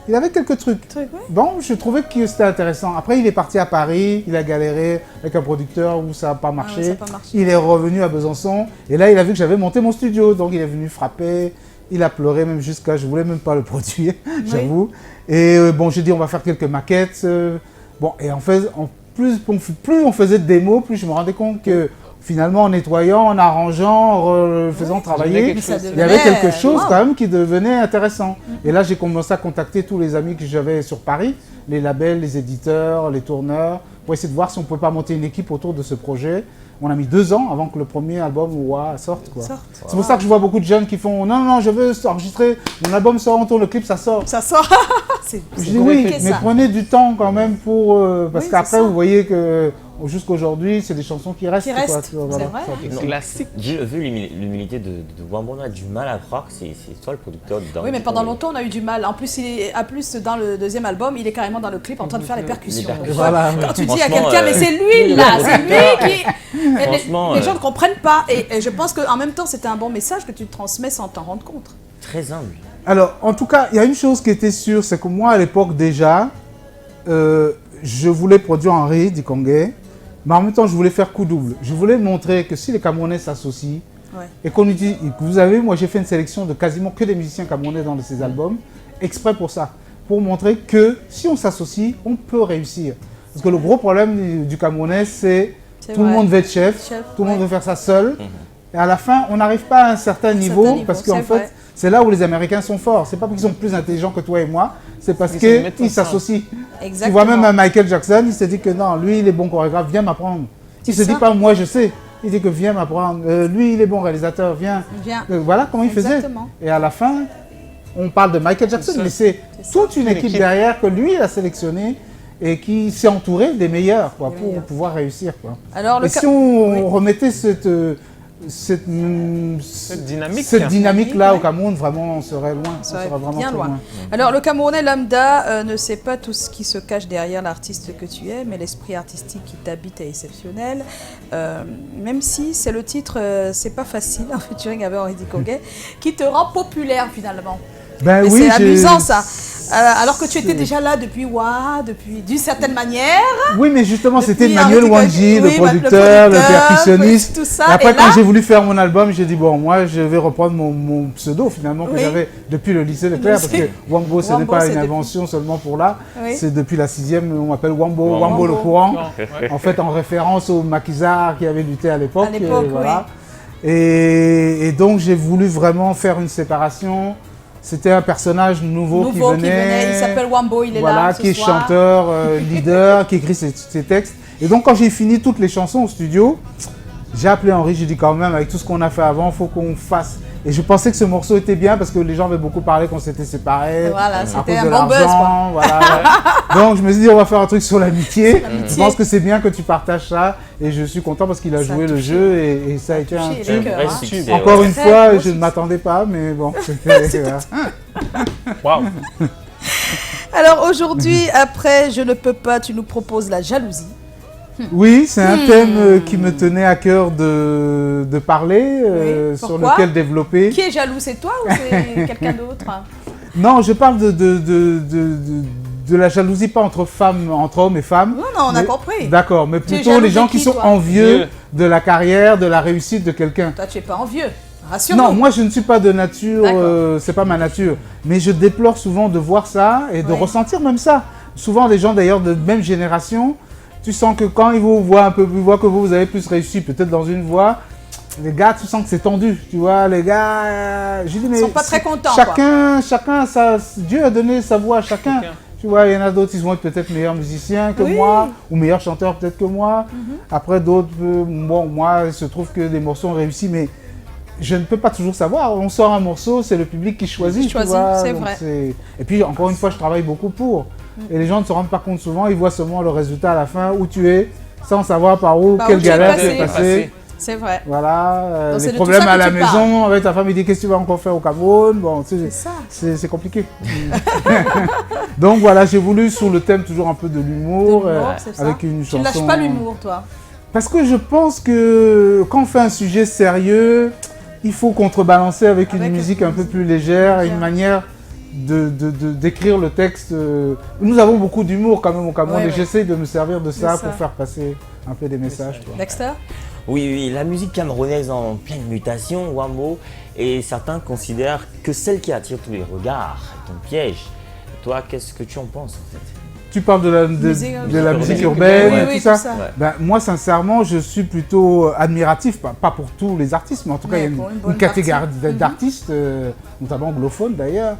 Il avait quelques trucs. Bon, je trouvais que c'était intéressant. Après, il est parti à Paris, il a galéré avec un producteur où ça n'a pas marché. Il est revenu à Besançon et là, il a vu que j'avais monté mon studio. Donc, il est venu frapper. Il a pleuré même jusqu'à... Je ne voulais même pas le produire, j'avoue. Et bon, j'ai dit, on va faire quelques maquettes. Bon, et en fait, plus on faisait de démos, plus je me rendais compte que finalement, en nettoyant, en arrangeant, en faisant travailler, il y avait quelque chose quand même qui devenait intéressant. Et là, j'ai commencé à contacter tous les amis que j'avais sur Paris, les labels, les éditeurs, les tourneurs, pour essayer de voir si on ne pouvait pas monter une équipe autour de ce projet. On a mis 2 ans avant que le premier album sorte, quoi. C'est pour ça que je vois beaucoup de jeunes qui font « Non, non, je veux enregistrer, mon album sort, on tourne le clip, ça sort. » Ça sort. Je dis oui, mais prenez du temps quand même pour... parce qu'après, vous voyez que... Jusqu'aujourd'hui, c'est des chansons qui restent. C'est vrai. Classique. Vu l'humilité de Wambo, on a du mal à croire que c'est toi le producteur dedans. Oui, mais pendant longtemps, on a eu du mal. En plus, dans le deuxième album, il est carrément dans le clip en train de faire les percussions. Voilà. Quand tu dis à quelqu'un, mais c'est lui là, c'est lui qui... Les gens ne comprennent pas. Et je pense qu'en même temps, c'était un bon message que tu transmets sans t'en rendre compte. Très humble. Alors, en tout cas, il y a une chose qui était sûre, c'est que moi, à l'époque déjà, je voulais produire Henri Dikongué. Mais en même temps, je voulais faire coup double. Je voulais montrer que si les Camerounais s'associent et qu'on utilise... Vous avez, moi j'ai fait une sélection de quasiment que des musiciens camerounais dans ces albums, exprès pour ça. Pour montrer que si on s'associe, on peut réussir. Parce que le gros problème du Camerounais, c'est tout le monde veut être chef, tout le monde veut faire ça seul. Et à la fin, on n'arrive pas à un certain niveau parce qu'en fait, c'est là où les Américains sont forts. C'est pas parce qu'ils sont plus intelligents que toi et moi, c'est parce qu'ils s'associent. Exactement. Tu vois, même un Michael Jackson, il s'est dit que non, lui, il est bon chorégraphe, viens m'apprendre. Il se dit pas, moi, je sais. Il dit que viens m'apprendre. Lui, il est bon réalisateur, viens. Voilà comment il faisait. Et à la fin, on parle de Michael Jackson, mais c'est toute une équipe derrière que lui, il a sélectionné et qui s'est entouré des meilleurs pour pouvoir réussir, quoi. Alors, et si on remettait cette dynamique-là au Cameroun, vraiment, on serait loin. On serait vraiment bien loin. Alors, le Camerounais lambda ne sait pas tout ce qui se cache derrière l'artiste que tu es, mais l'esprit artistique qui t'habite est exceptionnel. Même si c'est le titre, c'est pas facile, en featuring avec Henri Dikongué, qui te rend populaire finalement. Ben oui, c'est amusant ça. Alors que tu étais déjà là depuis d'une certaine manière. Oui, mais justement, c'était Manuel Wanji, le producteur, le percussionniste. Tout ça, et après, quand j'ai voulu faire mon album, j'ai dit, bon, moi, je vais reprendre mon pseudo, finalement, que j'avais depuis le lycée de Claire, parce que Wambo, ce n'est pas une invention seulement pour là. C'est depuis la 6e, on m'appelle Wambo, Wambo le courant. En fait, en référence au maquisard qui avait lutté à l'époque. Voilà. Et donc, j'ai voulu vraiment faire une séparation. C'était un personnage nouveau qui venait. Il s'appelle Wambo, il est là qui est chanteur, leader, qui écrit ses textes. Et donc quand j'ai fini toutes les chansons au studio, j'ai appelé Henri, j'ai dit quand même avec tout ce qu'on a fait avant, il faut qu'on fasse. Et je pensais que ce morceau était bien parce que les gens avaient beaucoup parlé qu'on s'était séparés. Voilà, c'était un bon buzz, quoi. Voilà. Donc je me suis dit on va faire un truc sur l'amitié. Je pense que c'est bien que tu partages ça et je suis content parce qu'il a joué le jeu et ça a été un tube. Encore une fois, je ne m'attendais pas, mais bon. Waouh. Alors aujourd'hui, après Je ne peux pas, tu nous proposes la jalousie. Oui, c'est un thème qui me tenait à cœur de parler, sur lequel développer. Qui est jaloux, c'est toi ou c'est quelqu'un d'autre? Non, je parle de la jalousie, pas entre hommes et femmes. Non, on a compris. D'accord, mais plutôt les gens qui sont envieux de la carrière, de la réussite de quelqu'un. Toi, tu n'es pas envieux. Rassure-nous. Non, moi je ne suis pas de nature, c'est pas ma nature. Mais je déplore souvent de voir ça et de ressentir même ça. Souvent des gens d'ailleurs de même génération, tu sens que quand ils vous voient un peu plus, voient que vous avez plus réussi, peut-être dans une voie, les gars, tu sens que c'est tendu, tu vois, les gars, je dis, mais ils sont pas très contents. Chacun, Dieu a donné sa voix à chacun. Tu vois, il y en a d'autres, ils vont être peut-être meilleurs musiciens que moi, ou meilleurs chanteurs peut-être que moi. Après, d'autres, bon, moi, il se trouve que des morceaux ont réussi, mais je ne peux pas toujours savoir. On sort un morceau, c'est le public qui choisit, tu vois. C'est vrai. Et puis, encore une fois, je travaille beaucoup pour. Et les gens ne se rendent pas compte souvent, ils voient seulement le résultat à la fin, où tu es, sans savoir par où, quelle galère tu es passé. C'est vrai. Voilà, les problèmes à la maison, avec ta femme, il dit qu'est-ce que tu vas encore faire au Cameroun. Bon, c'est compliqué. Donc voilà, j'ai voulu sur le thème toujours un peu de l'humour, avec une chanson. Tu ne lâches pas l'humour, toi? Parce que je pense que quand on fait un sujet sérieux, il faut contrebalancer avec une musique un peu plus légère, une manière d'écrire le texte. Nous avons beaucoup d'humour quand même au Cameroun et j'essaie de me servir de ça pour faire passer un peu des messages. Dexter? Oui, la musique camerounaise en pleine mutation, Wambo, et certains considèrent que celle qui attire tous les regards est un piège. Toi, qu'est-ce que tu en penses en fait? Tu parles de la musique urbaine et tout ça. Ben, moi, sincèrement, je suis plutôt admiratif, pas pour tous les artistes, mais en tout cas, il y a une catégorie d'artistes, notamment anglophones d'ailleurs,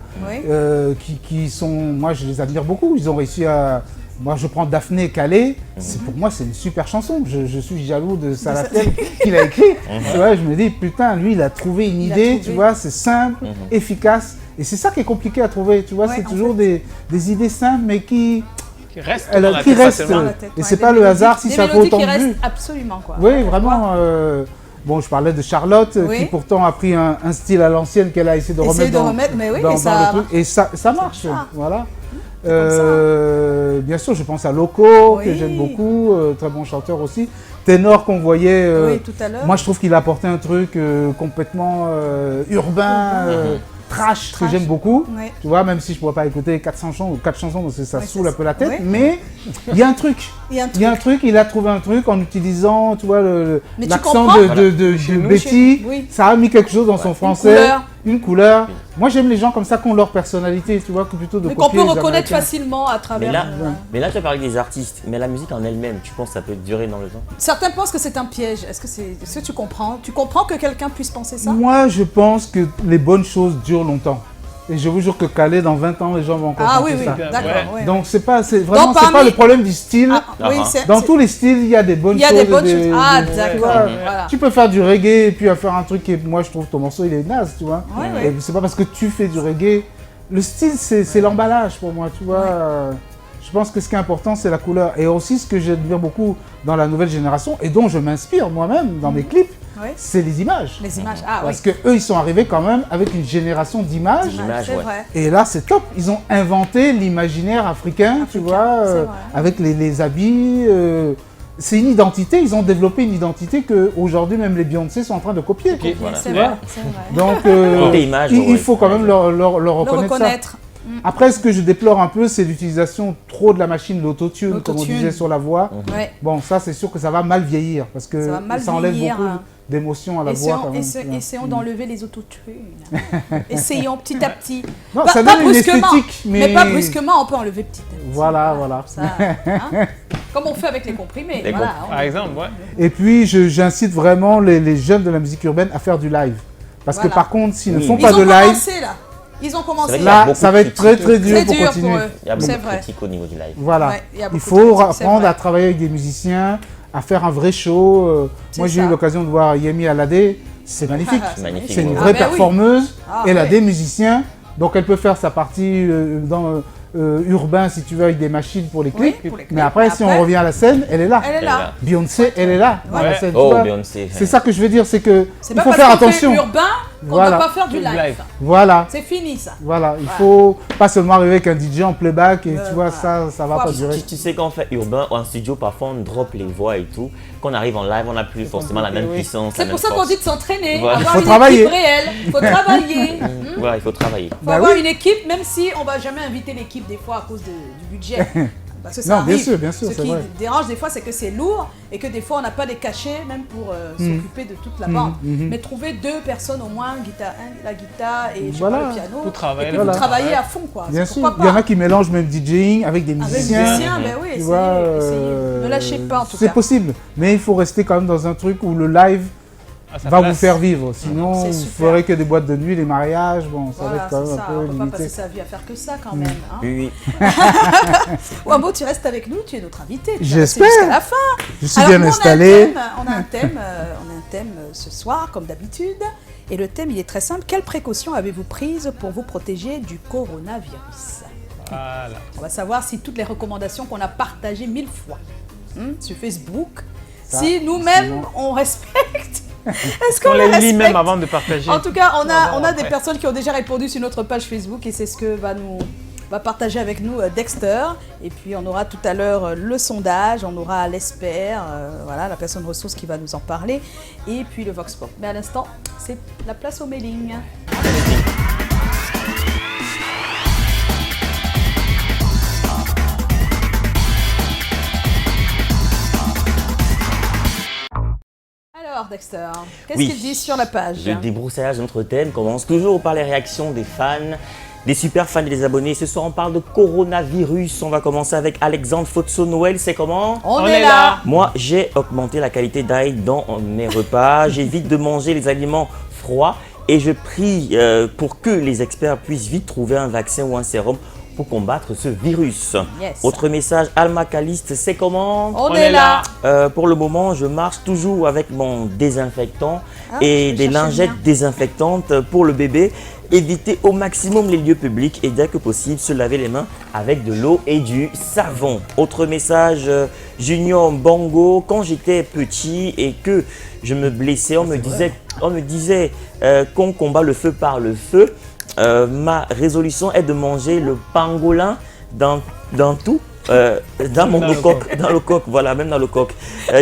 qui sont, moi, je les admire beaucoup. Ils ont réussi à... Moi, je prends Daphné Calais, pour moi, c'est une super chanson. Je suis jaloux de Salatiel qu'il a écrit. Tu vois, je me dis, putain, lui, il a trouvé une idée, tu vois, c'est simple, efficace. Et c'est ça qui est compliqué à trouver, tu vois, c'est toujours des idées simples, mais qui restent dans la tête. Et c'est pas le hasard si ça fait autant de vues. Absolument, quoi. Oui, vraiment. Bon, je parlais de Charlotte, qui pourtant a pris un style à l'ancienne qu'elle a essayé de remettre dans le truc. Et ça marche, voilà. Bien sûr, je pense à Loco, que j'aime beaucoup, très bon chanteur aussi. Ténor qu'on voyait, tout à l'heure. Moi je trouve qu'il a apporté un truc complètement urbain, trash, que j'aime beaucoup. Tu vois, même si je ne pourrais pas écouter 4 chansons parce que ça saoule un peu la tête, mais il y a un truc. Il a trouvé un truc en utilisant, tu vois, l'accent de Betty. Ça a mis quelque chose dans son français. Une couleur. Moi, j'aime les gens comme ça qui ont leur personnalité, tu vois, que plutôt de copier. Mais qu'on peut reconnaître facilement à travers. Mais là, tu as parlé des artistes, mais la musique en elle-même, tu penses que ça peut durer dans le temps? Certains pensent que c'est un piège. Est-ce que tu comprends? Tu comprends que quelqu'un puisse penser ça? Moi, je pense que les bonnes choses durent longtemps. Et je vous jure que Calais, dans 20 ans, les gens vont encore penser ça. D'accord. Ouais. Donc, c'est pas le problème du style. Dans tous les styles, il y a des bonnes choses. D'accord. Tu peux faire du reggae et puis faire un truc qui, moi, je trouve ton morceau, il est naze, tu vois. Et c'est pas parce que tu fais du reggae. Le style, c'est l'emballage pour moi, tu vois. Je pense que ce qui est important, c'est la couleur. Et aussi, ce que j'admire beaucoup dans la nouvelle génération, et dont je m'inspire moi-même dans mes clips, c'est les images. Les images, Parce qu'eux, ils sont arrivés quand même avec une génération d'images. Vrai. Et là, c'est top. Ils ont inventé l'imaginaire africain, tu vois, avec les habits. C'est une identité, ils ont développé une identité qu'aujourd'hui, même les Beyoncé sont en train de copier. C'est vrai. Donc, il faut quand même leur reconnaître ça. Après, ce que je déplore un peu, c'est l'utilisation trop de la machine, l'autotune, comme on disait sur la voix. Bon, ça, c'est sûr que ça va mal vieillir, parce que ça enlève beaucoup d'émotion à la voix. Essayons d'enlever les autotunes. Essayons petit à petit. Non, ça donne une esthétique, mais pas brusquement, on peut enlever petit à petit. Voilà. Ça, comme on fait avec les comprimés. Par exemple, Et puis, j'incite vraiment les jeunes de la musique urbaine à faire du live. Parce que par contre, s'ils ne font pas de live... Ils ont commencé là, ça va être très dur pour continuer. Il y a beaucoup de critiques au niveau du live. Voilà, il faut apprendre à travailler avec des musiciens, à faire un vrai show. Moi, j'ai eu l'occasion de voir Yemi Alade, c'est magnifique. C'est une vraie performeuse. Elle a des musiciens, donc elle peut faire sa partie dans urbain, si tu veux, avec des machines pour les clips. Mais après, si on revient à la scène, elle est là. Beyoncé, elle est là dans la scène. C'est ça que je veux dire, c'est que il faut faire attention. On ne doit pas faire du live. Voilà. C'est fini ça. Voilà, il faut pas seulement arriver avec un DJ en playback et tu vois, ça va pas durer. Tu sais qu'en fait urbain ou en studio, parfois on drop les voix et tout. Quand on arrive en live, on n'a plus forcément la même puissance. C'est pour ça qu'on dit de s'entraîner, avoir une équipe réelle. Il faut travailler. Voilà, il faut travailler. Il faut avoir une équipe, même si on ne va jamais inviter l'équipe des fois à cause du budget. Parce que ça arrive. Bien sûr, Ce qui dérange des fois, c'est que c'est lourd et que des fois, on n'a pas les cachets même pour s'occuper de toute la bande. Mais trouver 2 personnes au moins, la guitare et le piano, pour travailler, et puis vous travaillez à fond. Quoi. Bien sûr, il y en a qui mélangent même DJing avec des musiciens. Avec des musiciens, ben oui, essayez. Ne lâchez pas en tout cas. C'est possible, mais il faut rester quand même dans un truc où le live, va vous faire vivre. Sinon, C'est vous super. ferez que des boîtes de nuit, des mariages. Bon, ça va Voilà, être quand c'est même ça. un peu On ne peut pas passer limité. sa vie à faire que ça quand même. Hein. Oui, Wambo, tu restes avec nous, tu es notre invité. Tu vas J'espère. rester jusqu'à la fin. Je suis Alors, bien nous, installé. On a un thème ce soir, comme d'habitude. Et le thème, il est très simple. Quelles précautions avez-vous prises pour vous protéger du coronavirus? Voilà. On va savoir si toutes les recommandations qu'on a partagées 1000 fois sur Facebook, Ça, si nous-mêmes sinon- on respecte. Est-ce On qu'on les lit respecte même avant de partager. En tout cas, on a des après. personnes qui ont déjà répondu sur notre page Facebook et c'est ce que va partager avec nous Dexter. Et puis on aura tout à l'heure le sondage, on aura l'espère, voilà, la personne ressource qui va nous en parler, et puis le Vox Pop. Mais à l'instant, c'est la place au mailing. Alors Dexter, qu'est-ce Oui. qu'il dit sur la page? Le débroussaillage de notre thème commence toujours par les réactions des fans, des super fans et des abonnés. Ce soir, on parle de coronavirus. On va commencer avec Alexandre Fotso. Noël, c'est comment? On est là. Moi, j'ai augmenté la qualité d'ail dans mes repas. J'évite de manger les aliments froids et je prie pour que les experts puissent vite trouver un vaccin ou un sérum pour combattre ce virus. Yes. Autre message, Alma Caliste, c'est comment? On est là. Pour le moment, je marche toujours avec mon désinfectant et je des cherchais lingettes bien. désinfectantes pour le bébé. Éviter au maximum les lieux publics et dès que possible se laver les mains avec de l'eau et du savon. Autre message, Junior Bongo, quand j'étais petit et que je me blessais, on me disait qu'on combat le feu par le feu. Ma résolution est de manger le pangolin dans tout. Dans le coq, voilà, même dans le coq.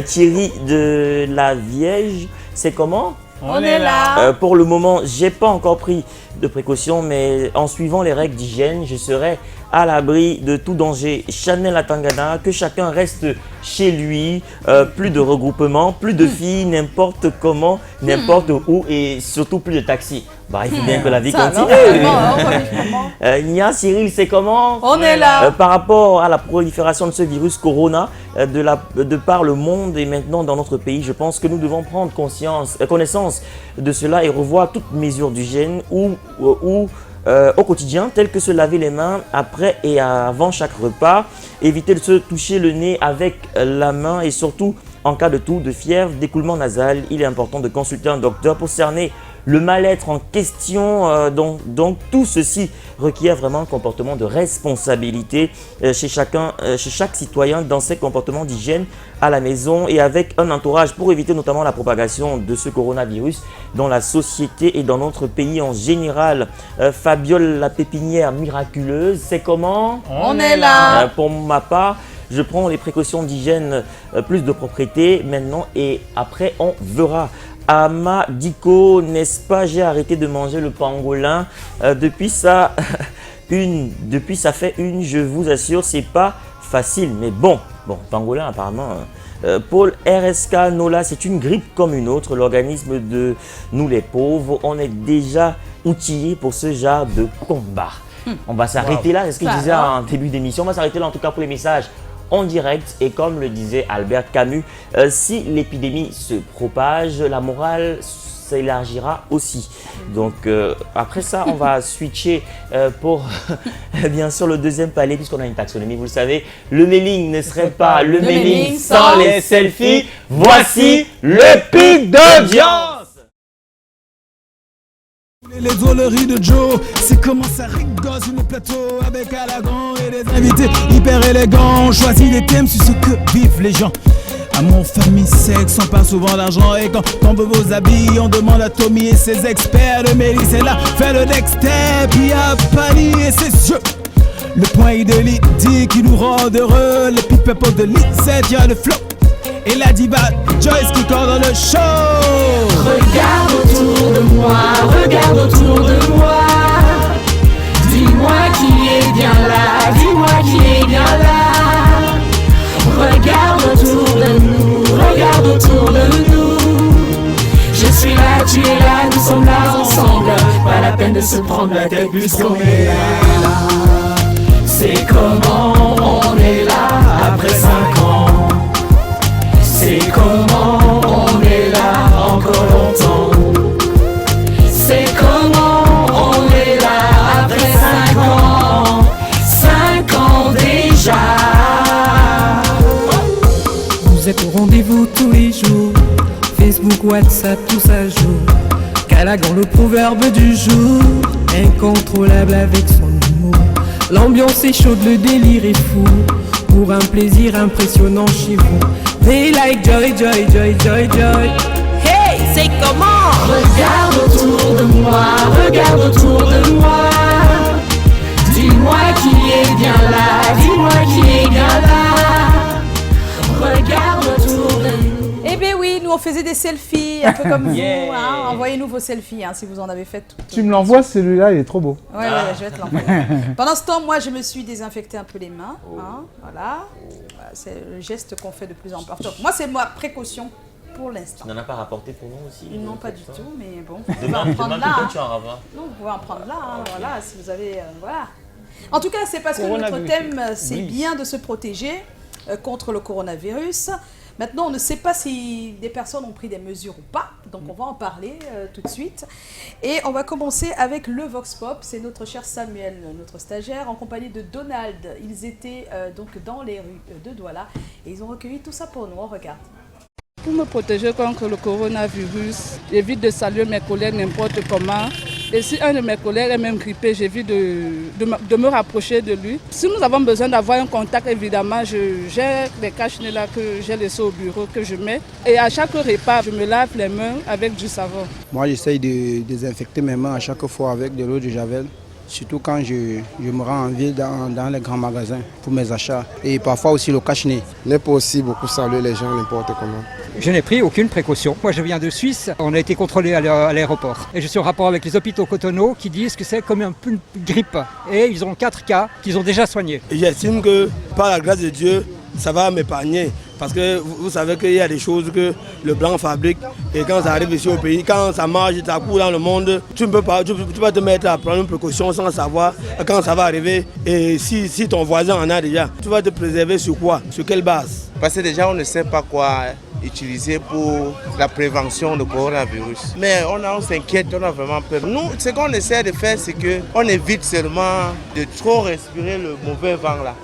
Thierry de la Vierge, c'est comment? On est là. Pour le moment, j'ai pas encore pris de précautions, mais en suivant les règles d'hygiène, je serai à l'abri de tout danger. Chanel Atangana, que chacun reste chez lui, plus de regroupements, plus de filles, n'importe comment, n'importe où, et surtout plus de taxis. Bah, il faut bien que la vie Ça, continue. Nia, Cyril, c'est comment? On est là. Par rapport à la prolifération de ce virus Corona, de par le monde et maintenant dans notre pays, je pense que nous devons prendre connaissance de cela et revoir toutes mesures d'hygiène ou au quotidien, telles que se laver les mains après et avant chaque repas, éviter de se toucher le nez avec la main et surtout en cas de toux, de fièvre, d'écoulement nasal, il est important de consulter un docteur pour cerner le mal-être en question. Donc tout ceci requiert vraiment un comportement de responsabilité chez chaque citoyen dans ses comportements d'hygiène à la maison et avec un entourage pour éviter notamment la propagation de ce coronavirus dans la société et dans notre pays en général. Fabiole la pépinière miraculeuse, c'est comment? On est là. Pour ma part, je prends les précautions d'hygiène, plus de propreté maintenant et après on verra. Ama Diko, n'est-ce pas, j'ai arrêté de manger le pangolin depuis ça fait une, je vous assure, c'est pas facile, mais bon, pangolin apparemment. Paul RSK Nola, c'est une grippe comme une autre, l'organisme de nous les pauvres, on est déjà outillés pour ce genre de combat. On va s'arrêter là, c'est ce que je disais en début d'émission, on va s'arrêter là en tout cas pour les messages en direct et comme le disait Albert Camus, si l'épidémie se propage, la morale s'élargira aussi. Donc après ça, on va switcher pour bien sûr le deuxième palier puisqu'on a une taxonomie, vous le savez. Le mailing ne serait pas le mailing sans les selfies. Voici le pic d'audience. Les drôleries de Joe, c'est comment ça rigole sur le plateau avec Alagon et des invités hyper élégants. On choisit des thèmes sur ce que vivent les gens. Amour, famille, sexe, on parle souvent d'argent et quand on veut vos habits, on demande à Tommy et ses experts. Le Mélis est là, fait le Dexter, puis à Pani et ses yeux. Le point de Lydie qui nous rend heureux, les people de Lisette, y'a le flow. Et la diva Joyce qui coordonne le show. Regarde autour de moi, regarde autour de moi. Dis-moi qui est bien là, dis-moi qui est bien là. Regarde autour de nous, regarde autour de nous. Je suis là, tu es là, nous sommes là ensemble. Pas la peine de se prendre la tête puisqu'on est là. C'est comment on est là après 5 ans. C'est comment on est là encore longtemps. vous êtes au rendez-vous tous les jours. Facebook, WhatsApp, tout ça joue. Calagan, le proverbe du jour. Incontrôlable avec son humour. L'ambiance est chaude, le délire est fou. Pour un plaisir impressionnant chez vous. They like joy, joy, joy, joy, joy. Hey, c'est comment? Regarde autour de moi, regarde autour de moi. Dis-moi qui est bien là, dis-moi qui est bien là. Regarde autour de nous. Eh bien oui, nous on faisait des selfies, un peu comme vous. Hein. Envoyez-nous vos selfies si vous en avez fait. Tu me l'envoies, celui-là, il est trop beau. Ouais, je vais te l'envoyer. Pendant ce temps, moi je me suis désinfecté un peu les mains. Voilà. C'est le geste qu'on fait de plus en plus. Enfin, moi c'est ma précaution. Pour l'instant. Tu n'en as pas rapporté pour nous aussi? Non, pas du tout, mais bon. Demain, tu en auras. Non, vous pouvez en prendre là, voilà, si vous avez... voilà. En tout cas, c'est parce que notre thème, c'est bien de se protéger contre le coronavirus. Maintenant, on ne sait pas si des personnes ont pris des mesures ou pas, donc on va en parler tout de suite. Et on va commencer avec le Vox Pop, c'est notre cher Samuel, notre stagiaire, en compagnie de Donald. Ils étaient donc dans les rues de Douala et ils ont recueilli tout ça pour nous, on regarde. Pour me protéger contre le coronavirus, j'évite de saluer mes collègues n'importe comment. Et si un de mes collègues est même grippé, j'évite de me rapprocher de lui. Si nous avons besoin d'avoir un contact, évidemment, j'ai des cache-nez là que j'ai laissé au bureau, que je mets. Et à chaque repas, je me lave les mains avec du savon. Moi, j'essaye de désinfecter mes mains à chaque fois avec de l'eau de Javel. Surtout quand je me rends en ville dans les grands magasins pour mes achats. Et parfois aussi le cache-nez. Il n'est pas aussi beaucoup saluer les gens n'importe comment. Je n'ai pris aucune précaution. Moi je viens de Suisse, on a été contrôlé à l'aéroport. Et je suis en rapport avec les hôpitaux Cotonou qui disent que c'est comme un peu une grippe. Et ils ont 4 cas qu'ils ont déjà soignés. J'estime que par la grâce de Dieu, ça va m'épargner. Parce que vous savez qu'il y a des choses que le blanc fabrique et quand ça arrive ici au pays, quand ça marche, ça court dans le monde, tu ne peux pas, tu vas te mettre à prendre une précaution sans savoir quand ça va arriver et si ton voisin en a déjà. Tu vas te préserver sur quoi? Sur quelle base? Parce que déjà on ne sait pas quoi utiliser pour la prévention du coronavirus. Mais on s'inquiète, on a vraiment peur. Nous, ce qu'on essaie de faire, c'est qu'on évite seulement de trop respirer le mauvais vent là.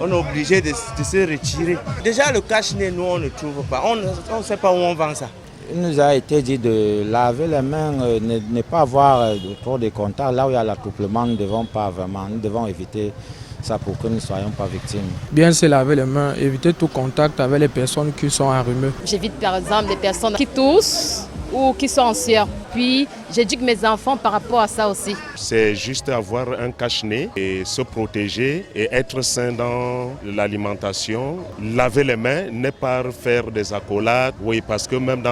On est obligé de se retirer. Déjà, le cache-nez, nous, on ne trouve pas. On ne sait pas où on vend ça. Il nous a été dit de laver les mains, ne pas avoir trop de contacts. Là où il y a l'attroupement, nous devons éviter ça pour que nous ne soyons pas victimes. Bien se laver les mains, éviter tout contact avec les personnes qui sont enrhumées. J'évite par exemple les personnes qui toussent ou qui sont en sueur. Puis j'éduque mes enfants par rapport à ça aussi. C'est juste avoir un cache-nez et se protéger et être sain dans l'alimentation. Laver les mains, ne pas faire des accolades. Oui, parce que même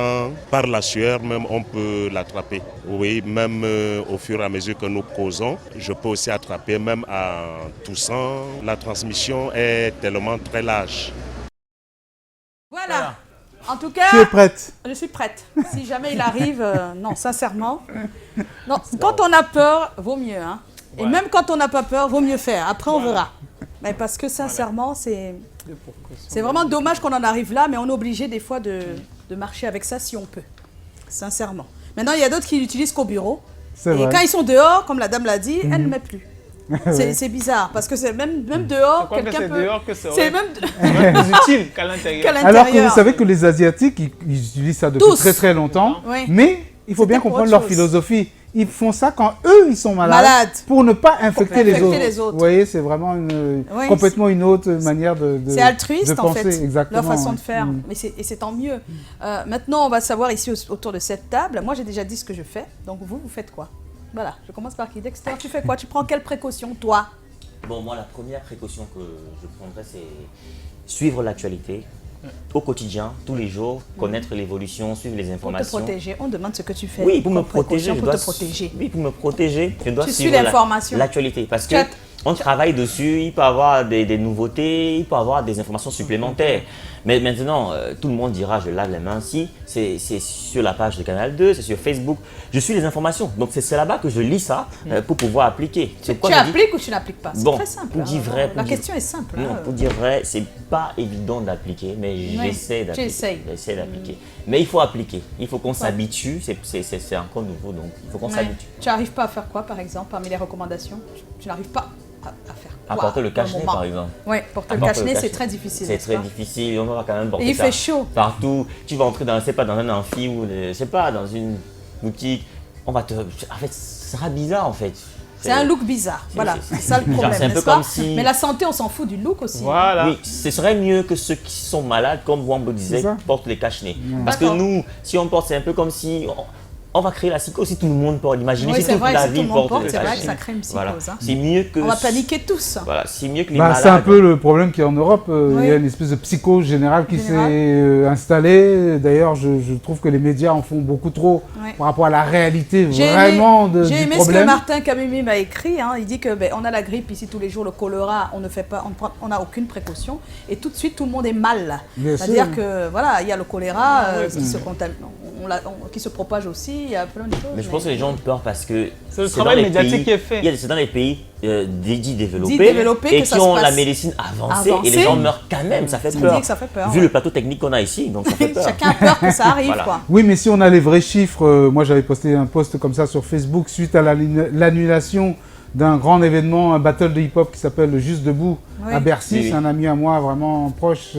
par la sueur, même on peut l'attraper. Oui, même au fur et à mesure que nous causons, je peux aussi attraper même en toussant. La transmission est tellement très large. Voilà. En tout cas, tu es prête? Je suis prête. Si jamais il arrive, non, sincèrement. Non, quand on a peur, vaut mieux. Hein. Et même quand on n'a pas peur, vaut mieux faire. Après, on verra. Mais parce que sincèrement, c'est vraiment dommage qu'on en arrive là, mais on est obligé des fois de marcher avec ça si on peut. Sincèrement. Maintenant, il y a d'autres qui l'utilisent qu'au bureau. Et vrai. Quand ils sont dehors, comme la dame l'a dit, elle ne met plus. C'est bizarre, parce que c'est même dehors, quelqu'un peut... C'est même plus utile qu'à l'intérieur. Alors que vous savez que les Asiatiques, ils utilisent ça depuis très très longtemps, mais il faut bien comprendre leur philosophie. Ils font ça quand eux, ils sont malades. Pour ne pas infecter les autres. Vous voyez, c'est vraiment complètement une autre manière de c'est altruiste, de penser, en fait, exactement, leur façon de faire. Et c'est tant mieux. Maintenant, on va savoir ici autour de cette table. Moi, j'ai déjà dit ce que je fais. Donc, vous faites quoi? Voilà, je commence par qui? Dexter, tu fais quoi? Tu prends quelle précaution, toi? Bon, moi, la première précaution que je prendrais, c'est suivre l'actualité au quotidien, tous les jours, connaître l'évolution, suivre les informations. Pour te protéger, on demande ce que tu fais. Oui, pour me protéger, pour te protéger. Oui, pour me protéger, je dois suivre l'actualité. Parce que on travaille dessus, il peut y avoir des nouveautés, il peut y avoir des informations supplémentaires. Mais maintenant, tout le monde dira je lave les mains si, c'est sur la page de Canal 2, c'est sur Facebook. Je suis les informations. Donc c'est là-bas que je lis ça pour pouvoir appliquer. Tu appliques ou tu n'appliques pas? C'est très simple. Pour dire vrai, la question est simple. Non, pour dire vrai, c'est pas évident d'appliquer, mais j'essaie d'appliquer. J'essaie d'appliquer. Mais il faut appliquer. Il faut qu'on s'habitue. C'est encore nouveau, donc il faut qu'on s'habitue. Tu n'arrives pas à faire quoi, par exemple, parmi les recommandations? Tu n'arrives pas à faire. Apporter le cache-nez, par exemple. Oui, porter le cache-nez, c'est très difficile. C'est très difficile. On va quand même porter ça. Et il fait chaud. Partout. Tu vas entrer dans un amphi ou, je sais pas, dans une boutique. En fait, ça sera bizarre, en fait. C'est un look bizarre, voilà, c'est ça le problème, n'est-ce pas? Mais la santé, on s'en fout du look aussi. Voilà. Oui, ce serait mieux que ceux qui sont malades, comme Wambo disait, portent les cache-nez. Parce que nous, si on porte, c'est un peu comme si on va créer la psychose si tout le monde porte. Imaginez si toute la ville porte le cache-nez. C'est vrai que ça crée une psychose. Voilà. C'est mieux que... On va paniquer tous. Voilà, c'est mieux que les malades. C'est un peu le problème qu'il y a en Europe. Il y a une espèce de psychose générale qui s'est installée. D'ailleurs, je trouve que les médias en font beaucoup trop par rapport à la réalité vraiment du problème. J'ai aimé ce que Martin Kamimi m'a écrit. Hein. Il dit que on a la grippe ici tous les jours, le choléra, on n'a aucune précaution. Et tout de suite, tout le monde est mal. C'est-à-dire que voilà, il y a le choléra qui se propage aussi. Il y a plein de choses. Mais je pense que les gens ont peur parce que c'est le travail médiatique qui est fait. C'est dans les pays dits développés et qui ont la médecine avancée et les gens meurent quand même. Ça fait peur. Vu le plateau technique qu'on a ici, donc ça fait peur. Chacun a peur que ça arrive. Quoi. Oui, mais si on a les vrais chiffres, moi j'avais posté un post comme ça sur Facebook suite à l'annulation d'un grand événement, un battle de hip-hop qui s'appelle le Juste Debout à Bercy. C'est un ami à moi vraiment proche.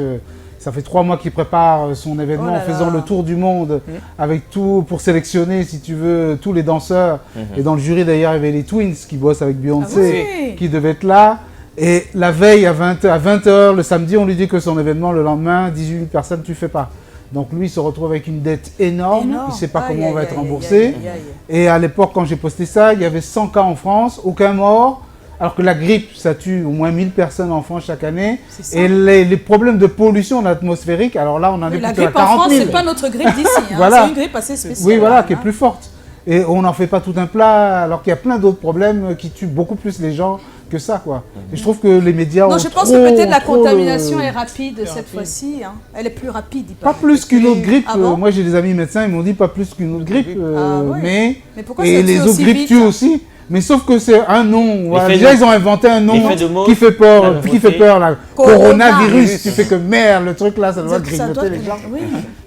Ça fait 3 mois qu'il prépare son événement en faisant le tour du monde avec tout pour sélectionner, si tu veux, tous les danseurs. Et dans le jury d'ailleurs, il y avait les Twins qui bossent avec Beyoncé qui devaient être là. Et la veille à 20h, le samedi, on lui dit que son événement, le lendemain, 18 000 personnes, tu fais pas. Donc lui, il se retrouve avec une dette énorme. Il ne sait pas comment on va être remboursé. Et à l'époque, quand j'ai posté ça, il y avait 100 cas en France, aucun mort. Alors que la grippe, ça tue au moins 1000 personnes en France chaque année. Et les problèmes de pollution atmosphérique, alors là, on en est plutôt à 40 000. La grippe en France, ce n'est pas notre grippe d'ici. Voilà. C'est une grippe assez spéciale. Oui, voilà, qui est plus forte. Et on n'en fait pas tout un plat, alors qu'il y a plein d'autres problèmes qui tuent beaucoup plus les gens que ça, quoi. Et je trouve que les médias ont je pense que peut-être la contamination est rapide cette fois-ci. Hein. Elle est plus rapide, il paraît. Pas plus qu'une autre grippe. Moi, j'ai des amis médecins, ils m'ont dit pas plus qu'une autre grippe. Mais pourquoi et les autres grippes tuent aussi. Mais sauf que c'est un nom. Voilà. Déjà, ils ont inventé un nom qui fait peur. Là. Coronavirus. Tu fais que merde, le truc là, ça doit grignoter les gens. Oui.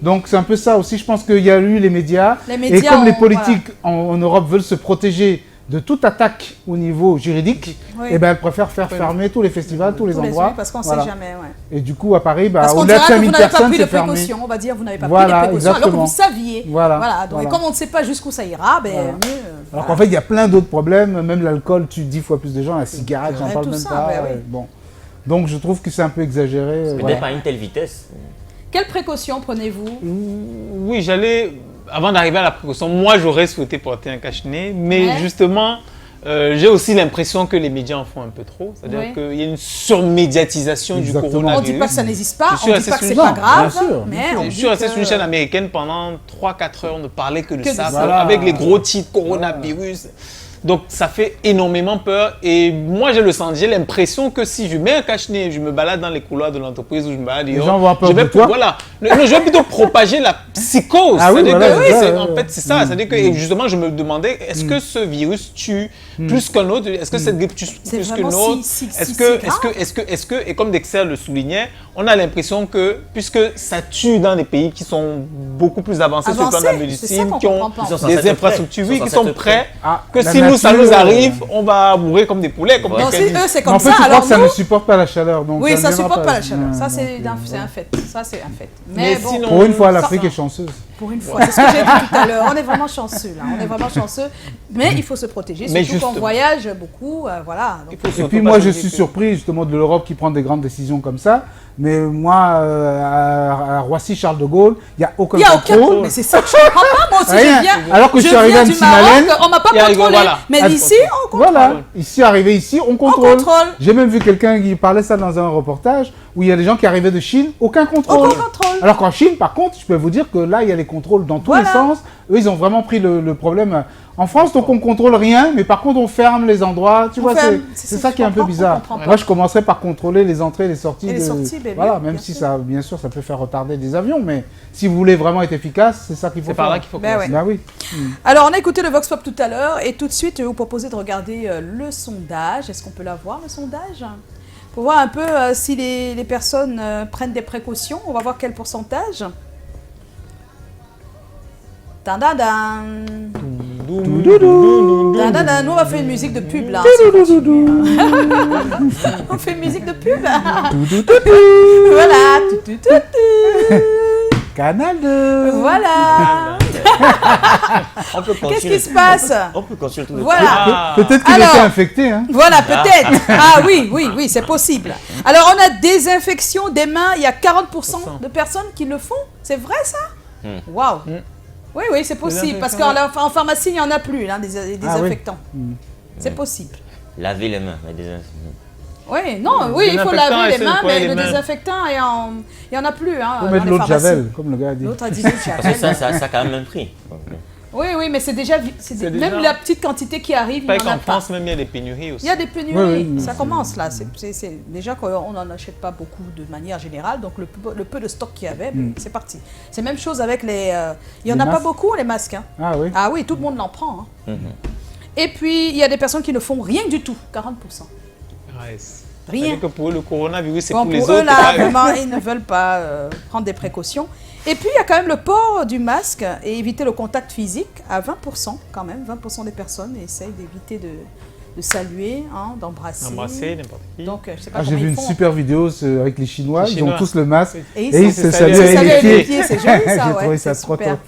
Donc c'est un peu ça aussi. Je pense qu'il y a eu les médias. Et comme les politiques en Europe veulent se protéger de toute attaque au niveau juridique, et ben elles préfèrent faire fermer tous les festivals, tous les endroits. Parce qu'on ne sait jamais. Et du coup, à Paris, au-delà de 5000 personnes, c'est fermé. On va dire vous n'avez pas pris de précautions, alors que vous saviez. Donc, comme on ne sait pas jusqu'où ça ira, mieux. Alors qu'en fait, il y a plein d'autres problèmes. Même l'alcool tue 10 fois plus de gens. La cigarette, j'en parle même pas. Bon. Donc, je trouve que c'est un peu exagéré. Peut-être pas à une telle vitesse. Quelles précautions prenez-vous? Oui, avant d'arriver à la précaution, moi, j'aurais souhaité porter un cache-nez. Mais justement, j'ai aussi l'impression que les médias en font un peu trop. C'est-à-dire qu'il y a une surmédiatisation du coronavirus. On ne dit pas que ça n'existe pas, on ne dit pas que ce n'est pas grave. Je suis resté sur une chaîne américaine pendant 3-4 heures, on ne parlait que de ça, avec les gros titres coronavirus. Donc ça fait énormément peur et moi j'ai l'impression que si je mets un cache-nez, je me balade dans les couloirs de l'entreprise où je me balade, les gens vont avoir peur de toi. Voilà, je vais plutôt propager la psychose. Ah oui, en fait c'est ça. C'est-à-dire que justement je me demandais est-ce que ce virus tue plus qu'un autre? Est-ce que cette grippe tue plus qu'une autre? Est-ce que et comme Dexter le soulignait, on a l'impression que puisque ça tue dans des pays qui sont beaucoup plus avancés sur le plan de la médecine, qui ont des infrastructures, qui sont prêts, que si ça nous arrive, on va mourir comme des poulets. Comme c'est comme ça. En fait, je crois que ça ne supporte pas la chaleur. Donc oui, ça ne supporte pas la chaleur. Ça, c'est un fait. Ça, c'est un fait. Mais bon, sinon, pour une fois, l'Afrique est chanceuse. Pour une fois, c'est ce que j'ai dit tout à l'heure. On est vraiment chanceux, là. On est vraiment chanceux. Mais il faut se protéger, surtout quand on voyage beaucoup. Voilà. Et puis moi, je suis surpris justement de l'Europe qui prend des grandes décisions comme ça. Mais moi, à Roissy-Charles de Gaulle, il n'y a aucun contrôle. Mais c'est ça que je ne comprends pas. Moi aussi, je viens. Alors que je suis arrivé à Mtsi-Malène, on ne m'a pas contrôlé. Mais ici, on contrôle. Voilà. Ici, arrivé ici, on contrôle. J'ai même vu quelqu'un qui parlait ça dans un reportage où il y a des gens qui arrivaient de Chine, aucun contrôle. Alors qu'en Chine, par contre, je peux vous dire que là, il y a les contrôles dans tous les sens. Eux, ils ont vraiment pris le problème. En France, donc on ne contrôle rien, mais par contre, on ferme les endroits. Tu vois, c'est ça qui est un peu bizarre. Moi, je commencerai par contrôler les entrées et les sorties. Voilà, même si ça, bien sûr, ça peut faire retarder des avions, mais si vous voulez vraiment être efficace, c'est ça qu'il faut faire. C'est par là qu'il faut commencer. Ben oui. Alors, on a écouté le Vox Pop tout à l'heure, et tout de suite, je vais vous proposer de regarder le sondage. Est-ce qu'on peut l'avoir, le sondage? Pour voir un peu si les personnes prennent des précautions. On va voir quel pourcentage. Tadadam. Nous, on va faire une musique de pub là. On fait une musique de pub. Voilà. Canal 2. Voilà. Qu'est-ce qui se passe? On peut consulter. Voilà. Peut-être qu'il était infecté. Hein. Voilà, peut-être. Ah oui, c'est possible. Alors, on a désinfection des mains. Il y a 40% de personnes qui le font. C'est vrai, ça? Waouh. Oui, c'est possible. Parce qu'en pharmacie, il n'y en a plus, hein, des désinfectants. C'est possible. Laver les mains. Oui, il faut laver les mains, mais le désinfectant, il n'y en a plus. Hein, il faut mettre l'eau de Javel, comme le gars a dit. L'autre a dit l'eau de Javel. Parce que ça a quand même un prix. Oui, mais c'est déjà... Même la petite quantité qui arrive, il n'y en a pas. En France, même, il y a des pénuries aussi. Il y a des pénuries, ça commence là. C'est déjà qu'on n'en achète pas beaucoup de manière générale, donc le peu de stock qu'il y avait, c'est parti. C'est la même chose avec les... il n'y en a pas beaucoup, les masques. Hein. Ah oui? Ah oui, tout le monde l'en prend. Hein. Et puis, il y a des personnes qui ne font rien du tout, 40%. Rien. Que pour eux, le coronavirus, c'est pour les eux, autres. Là, vraiment, ils ne veulent pas prendre des précautions. Et puis, il y a quand même le port du masque et éviter le contact physique à 20% quand même. 20% des personnes essayent d'éviter de saluer, hein, d'embrasser. Embrasser, n'importe qui. Donc, je sais pas j'ai vu une super vidéo avec les Chinois. Ils ont tous le masque et ils se saluent avec les pieds. C'est joli ça, ouais. Trouvé ça trop top.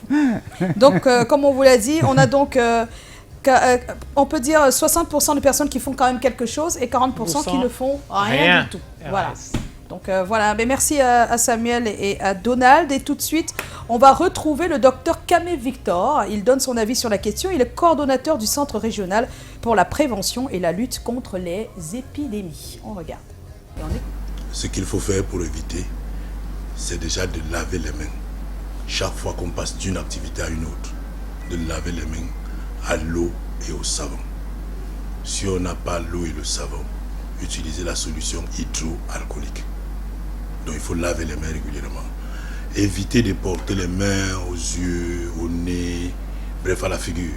Donc, comme on vous l'a dit, on a donc... on peut dire 60% de personnes qui font quand même quelque chose et 40% qui ne font rien du tout. Voilà. Donc voilà, mais merci à Samuel et à Donald. Et tout de suite, on va retrouver le docteur Kamé Victor. Il donne son avis sur la question. Il est coordonnateur du Centre régional pour la prévention et la lutte contre les épidémies. On regarde et on écoute. Ce qu'il faut faire pour éviter, c'est déjà de laver les mains. Chaque fois qu'on passe d'une activité à une autre, de laver les mains à l'eau et au savon. Si on n'a pas l'eau et le savon, utilisez la solution hydroalcoolique. Donc il faut laver les mains régulièrement. Évitez de porter les mains aux yeux, au nez, bref à la figure.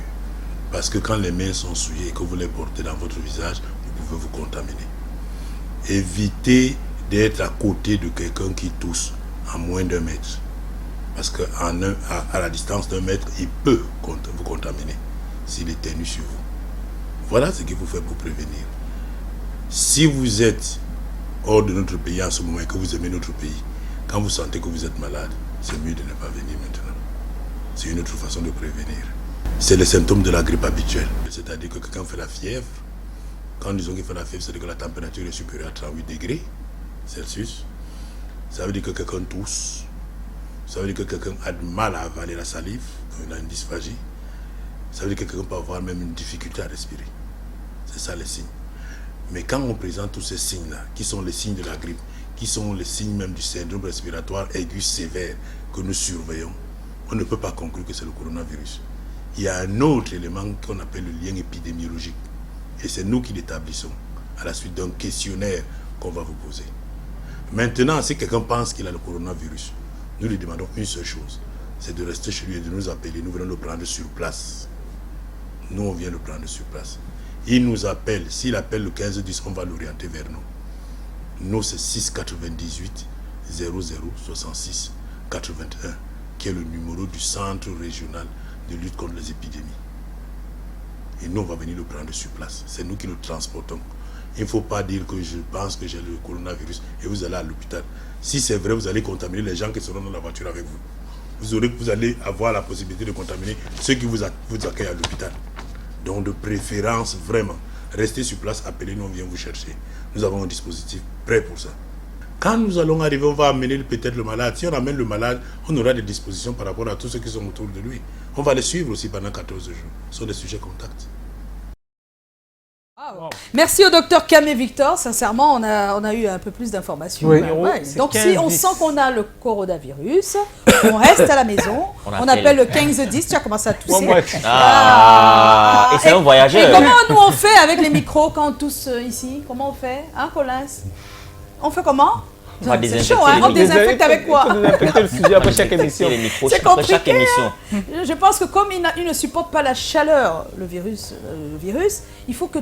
Parce que quand les mains sont souillées et que vous les portez dans votre visage, vous pouvez vous contaminer. Évitez d'être à côté de quelqu'un qui tousse à moins d'1 mètre. Parce qu'à la distance d'1 mètre, il peut vous contaminer s'il est tenu sur vous. Voilà ce qu'il faut faire pour prévenir. Si vous êtes hors de notre pays en ce moment et que vous aimez notre pays, quand vous sentez que vous êtes malade, c'est mieux de ne pas venir maintenant. C'est une autre façon de prévenir. C'est les symptômes de la grippe habituelle. C'est-à-dire que quelqu'un fait la fièvre. Quand disons qu'il fait la fièvre, c'est-à-dire que la température est supérieure à 38 degrés Celsius. Ça veut dire que quelqu'un tousse. Ça veut dire que quelqu'un a du mal à avaler la salive, il a une dysphagie. Ça veut dire que quelqu'un peut avoir même une difficulté à respirer. C'est ça les signes. Mais quand on présente tous ces signes-là, qui sont les signes de la grippe, qui sont les signes même du syndrome respiratoire aigu sévère que nous surveillons, on ne peut pas conclure que c'est le coronavirus. Il y a un autre élément qu'on appelle le lien épidémiologique. Et c'est nous qui l'établissons à la suite d'un questionnaire qu'on va vous poser. Maintenant, si quelqu'un pense qu'il a le coronavirus, nous lui demandons une seule chose, c'est de rester chez lui et de nous appeler. Nous venons le prendre sur place. Nous, on vient le prendre sur place. Il nous appelle. S'il appelle le 1510, on va l'orienter vers nous. Nous, c'est 698 00 66 81, qui est le numéro du Centre régional de lutte contre les épidémies. Et nous, on va venir le prendre sur place. C'est nous qui le transportons. Il ne faut pas dire que je pense que j'ai le coronavirus et vous allez à l'hôpital. Si c'est vrai, vous allez contaminer les gens qui seront dans la voiture avec vous. Vous allez avoir la possibilité de contaminer ceux qui vous accueillent à l'hôpital. Donc de préférence, vraiment, restez sur place, appelez-nous, on vient vous chercher. Nous avons un dispositif prêt pour ça. Quand nous allons arriver, on va amener peut-être le malade. Si on amène le malade, on aura des dispositions par rapport à tous ceux qui sont autour de lui. On va les suivre aussi pendant 14 jours. Ce sont des sujets contacts. Wow. Merci au docteur Kamé Victor. Sincèrement, on a eu un peu plus d'informations. Oui. Donc, si on sent qu'on a le coronavirus, on reste à la maison. On appelle le 1510. Tu as commencé à tousser. Et c'est un voyageur. Et comment nous on fait avec les micros quand on tousse ici? Comment on fait, hein, Collins? On fait comment? C'est chaud, hein? On désinfecte avec quoi? On désinfecte le sujet après chaque émission. C'est compliqué. Je pense que comme il ne supporte pas la chaleur, le virus, il faut que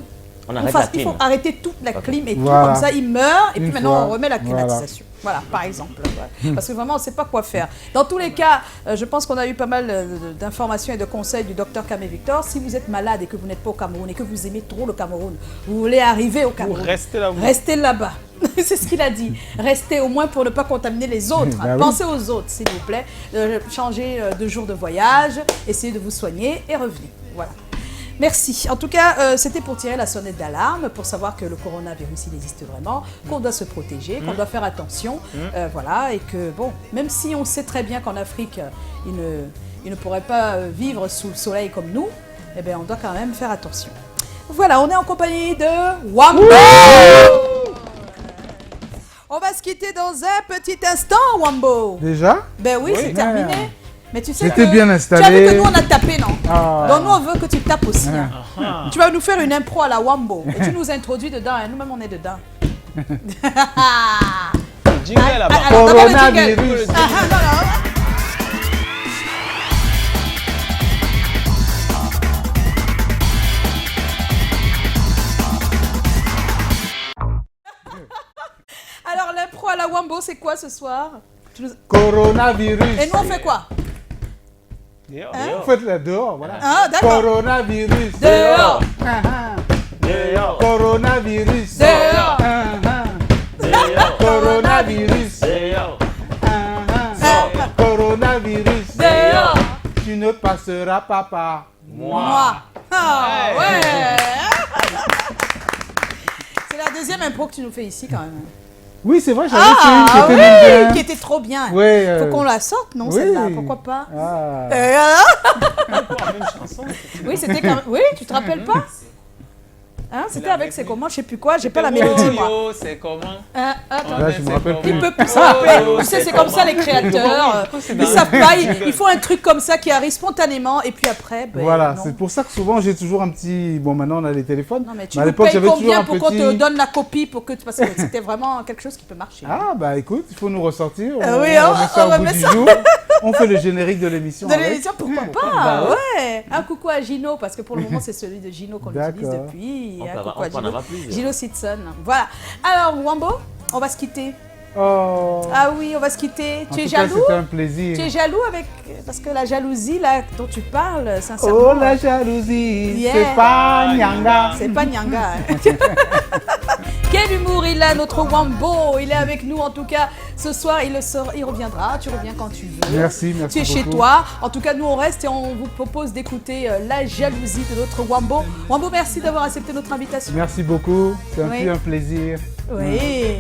il faut arrêter toute la clim et tout, Voilà. comme ça il meurt et puis Une maintenant fois. on remet la climatisation. Voilà, par exemple. Ouais. Parce que vraiment on ne sait pas quoi faire. Dans tous les cas, je pense qu'on a eu pas mal d'informations et de conseils du docteur Kamé Victor. Si vous êtes malade et que vous n'êtes pas au Cameroun et que vous aimez trop le Cameroun, vous voulez arriver au Cameroun, restez là-bas. C'est ce qu'il a dit. Restez au moins pour ne pas contaminer les autres. Ben oui. Pensez aux autres, s'il vous plaît. Changez de jour de voyage, essayez de vous soigner et revenez. Voilà. Merci. En tout cas, c'était pour tirer la sonnette d'alarme, pour savoir que le coronavirus, il existe vraiment, qu'on doit se protéger, qu'on doit faire attention. Voilà, et que, bon, même si on sait très bien qu'en Afrique, ils ne pourraient pas vivre sous le soleil comme nous, eh bien, on doit quand même faire attention. Voilà, on est en compagnie de Wambo. On va se quitter dans un petit instant, Wambo. Déjà? Ben oui, c'est terminé. Mais tu sais J'étais bien installé. Tu as vu que nous on a tapé, non? Ah. Donc nous on veut que tu tapes aussi. Hein. Tu vas nous faire une impro à la Wambo et tu nous introduis dedans. Hein. Nous-mêmes on est dedans. Jingle là-bas. Coronavirus. Alors l'impro à la Wambo, c'est quoi ce soir? Coronavirus. Et nous on fait quoi? Vous faites la dehors, voilà. Ah, d'accord. Coronavirus. Dehors. Dehors. Coronavirus. Dehors. Dehors. Coronavirus. Dehors. Coronavirus. Dehors. Tu ne passeras pas par moi. Ah, ouais. C'est la deuxième impro que tu nous fais ici quand même. Oui, c'est vrai, j'avais fait une qui était bien. Qui était trop bien. Ouais, faut qu'on la sorte, non, oui. celle-là? Pourquoi pas? Oui, c'était quand même... Oui, tu te rappelles pas? Hein, c'était avec c'est comment, je sais plus quoi, j'ai pas la mélodie moi. C'est comment? Attends. Là, je me rappelle plus. Il peut plus se rappeler. Tu sais, c'est comme ça les créateurs. Ils savent pas, ils font un truc comme ça qui arrive spontanément et puis après. Ben, voilà, non. c'est pour ça que souvent j'ai toujours un petit. Bon, maintenant on a les téléphones. Non, mais tu à nous l'époque payes j'avais toujours combien un pour qu'on petit. te donne la copie pour que parce que c'était vraiment quelque chose qui peut marcher. Ah bah écoute, il faut nous ressortir. Oui, on met ça au bout du jour. On fait le générique de l'émission. De l'émission, pourquoi pas? Bah Ouais. Un coucou à Gino parce que pour le moment c'est celui de Gino qu'on utilise depuis. Un coucou à Gino. Gino Sitson. Voilà. Alors Wambo, on va se quitter. Oh. Ah oui, on va se quitter. Tu es tout cas, jaloux? c'était un plaisir. Tu es jaloux avec... Parce que la jalousie là dont tu parles, sincèrement... Oh la jalousie, c'est pas Nyanga. C'est pas Nyanga. Quel humour il a, notre Wambo. Il est avec nous en tout cas. Ce soir, il reviendra. Tu reviens quand tu veux. Merci Tu es chez toi. En tout cas, nous on reste et on vous propose d'écouter La jalousie de notre Wambo. Wambo, merci d'avoir accepté notre invitation. Merci beaucoup, c'est Oui. un plaisir. Oui.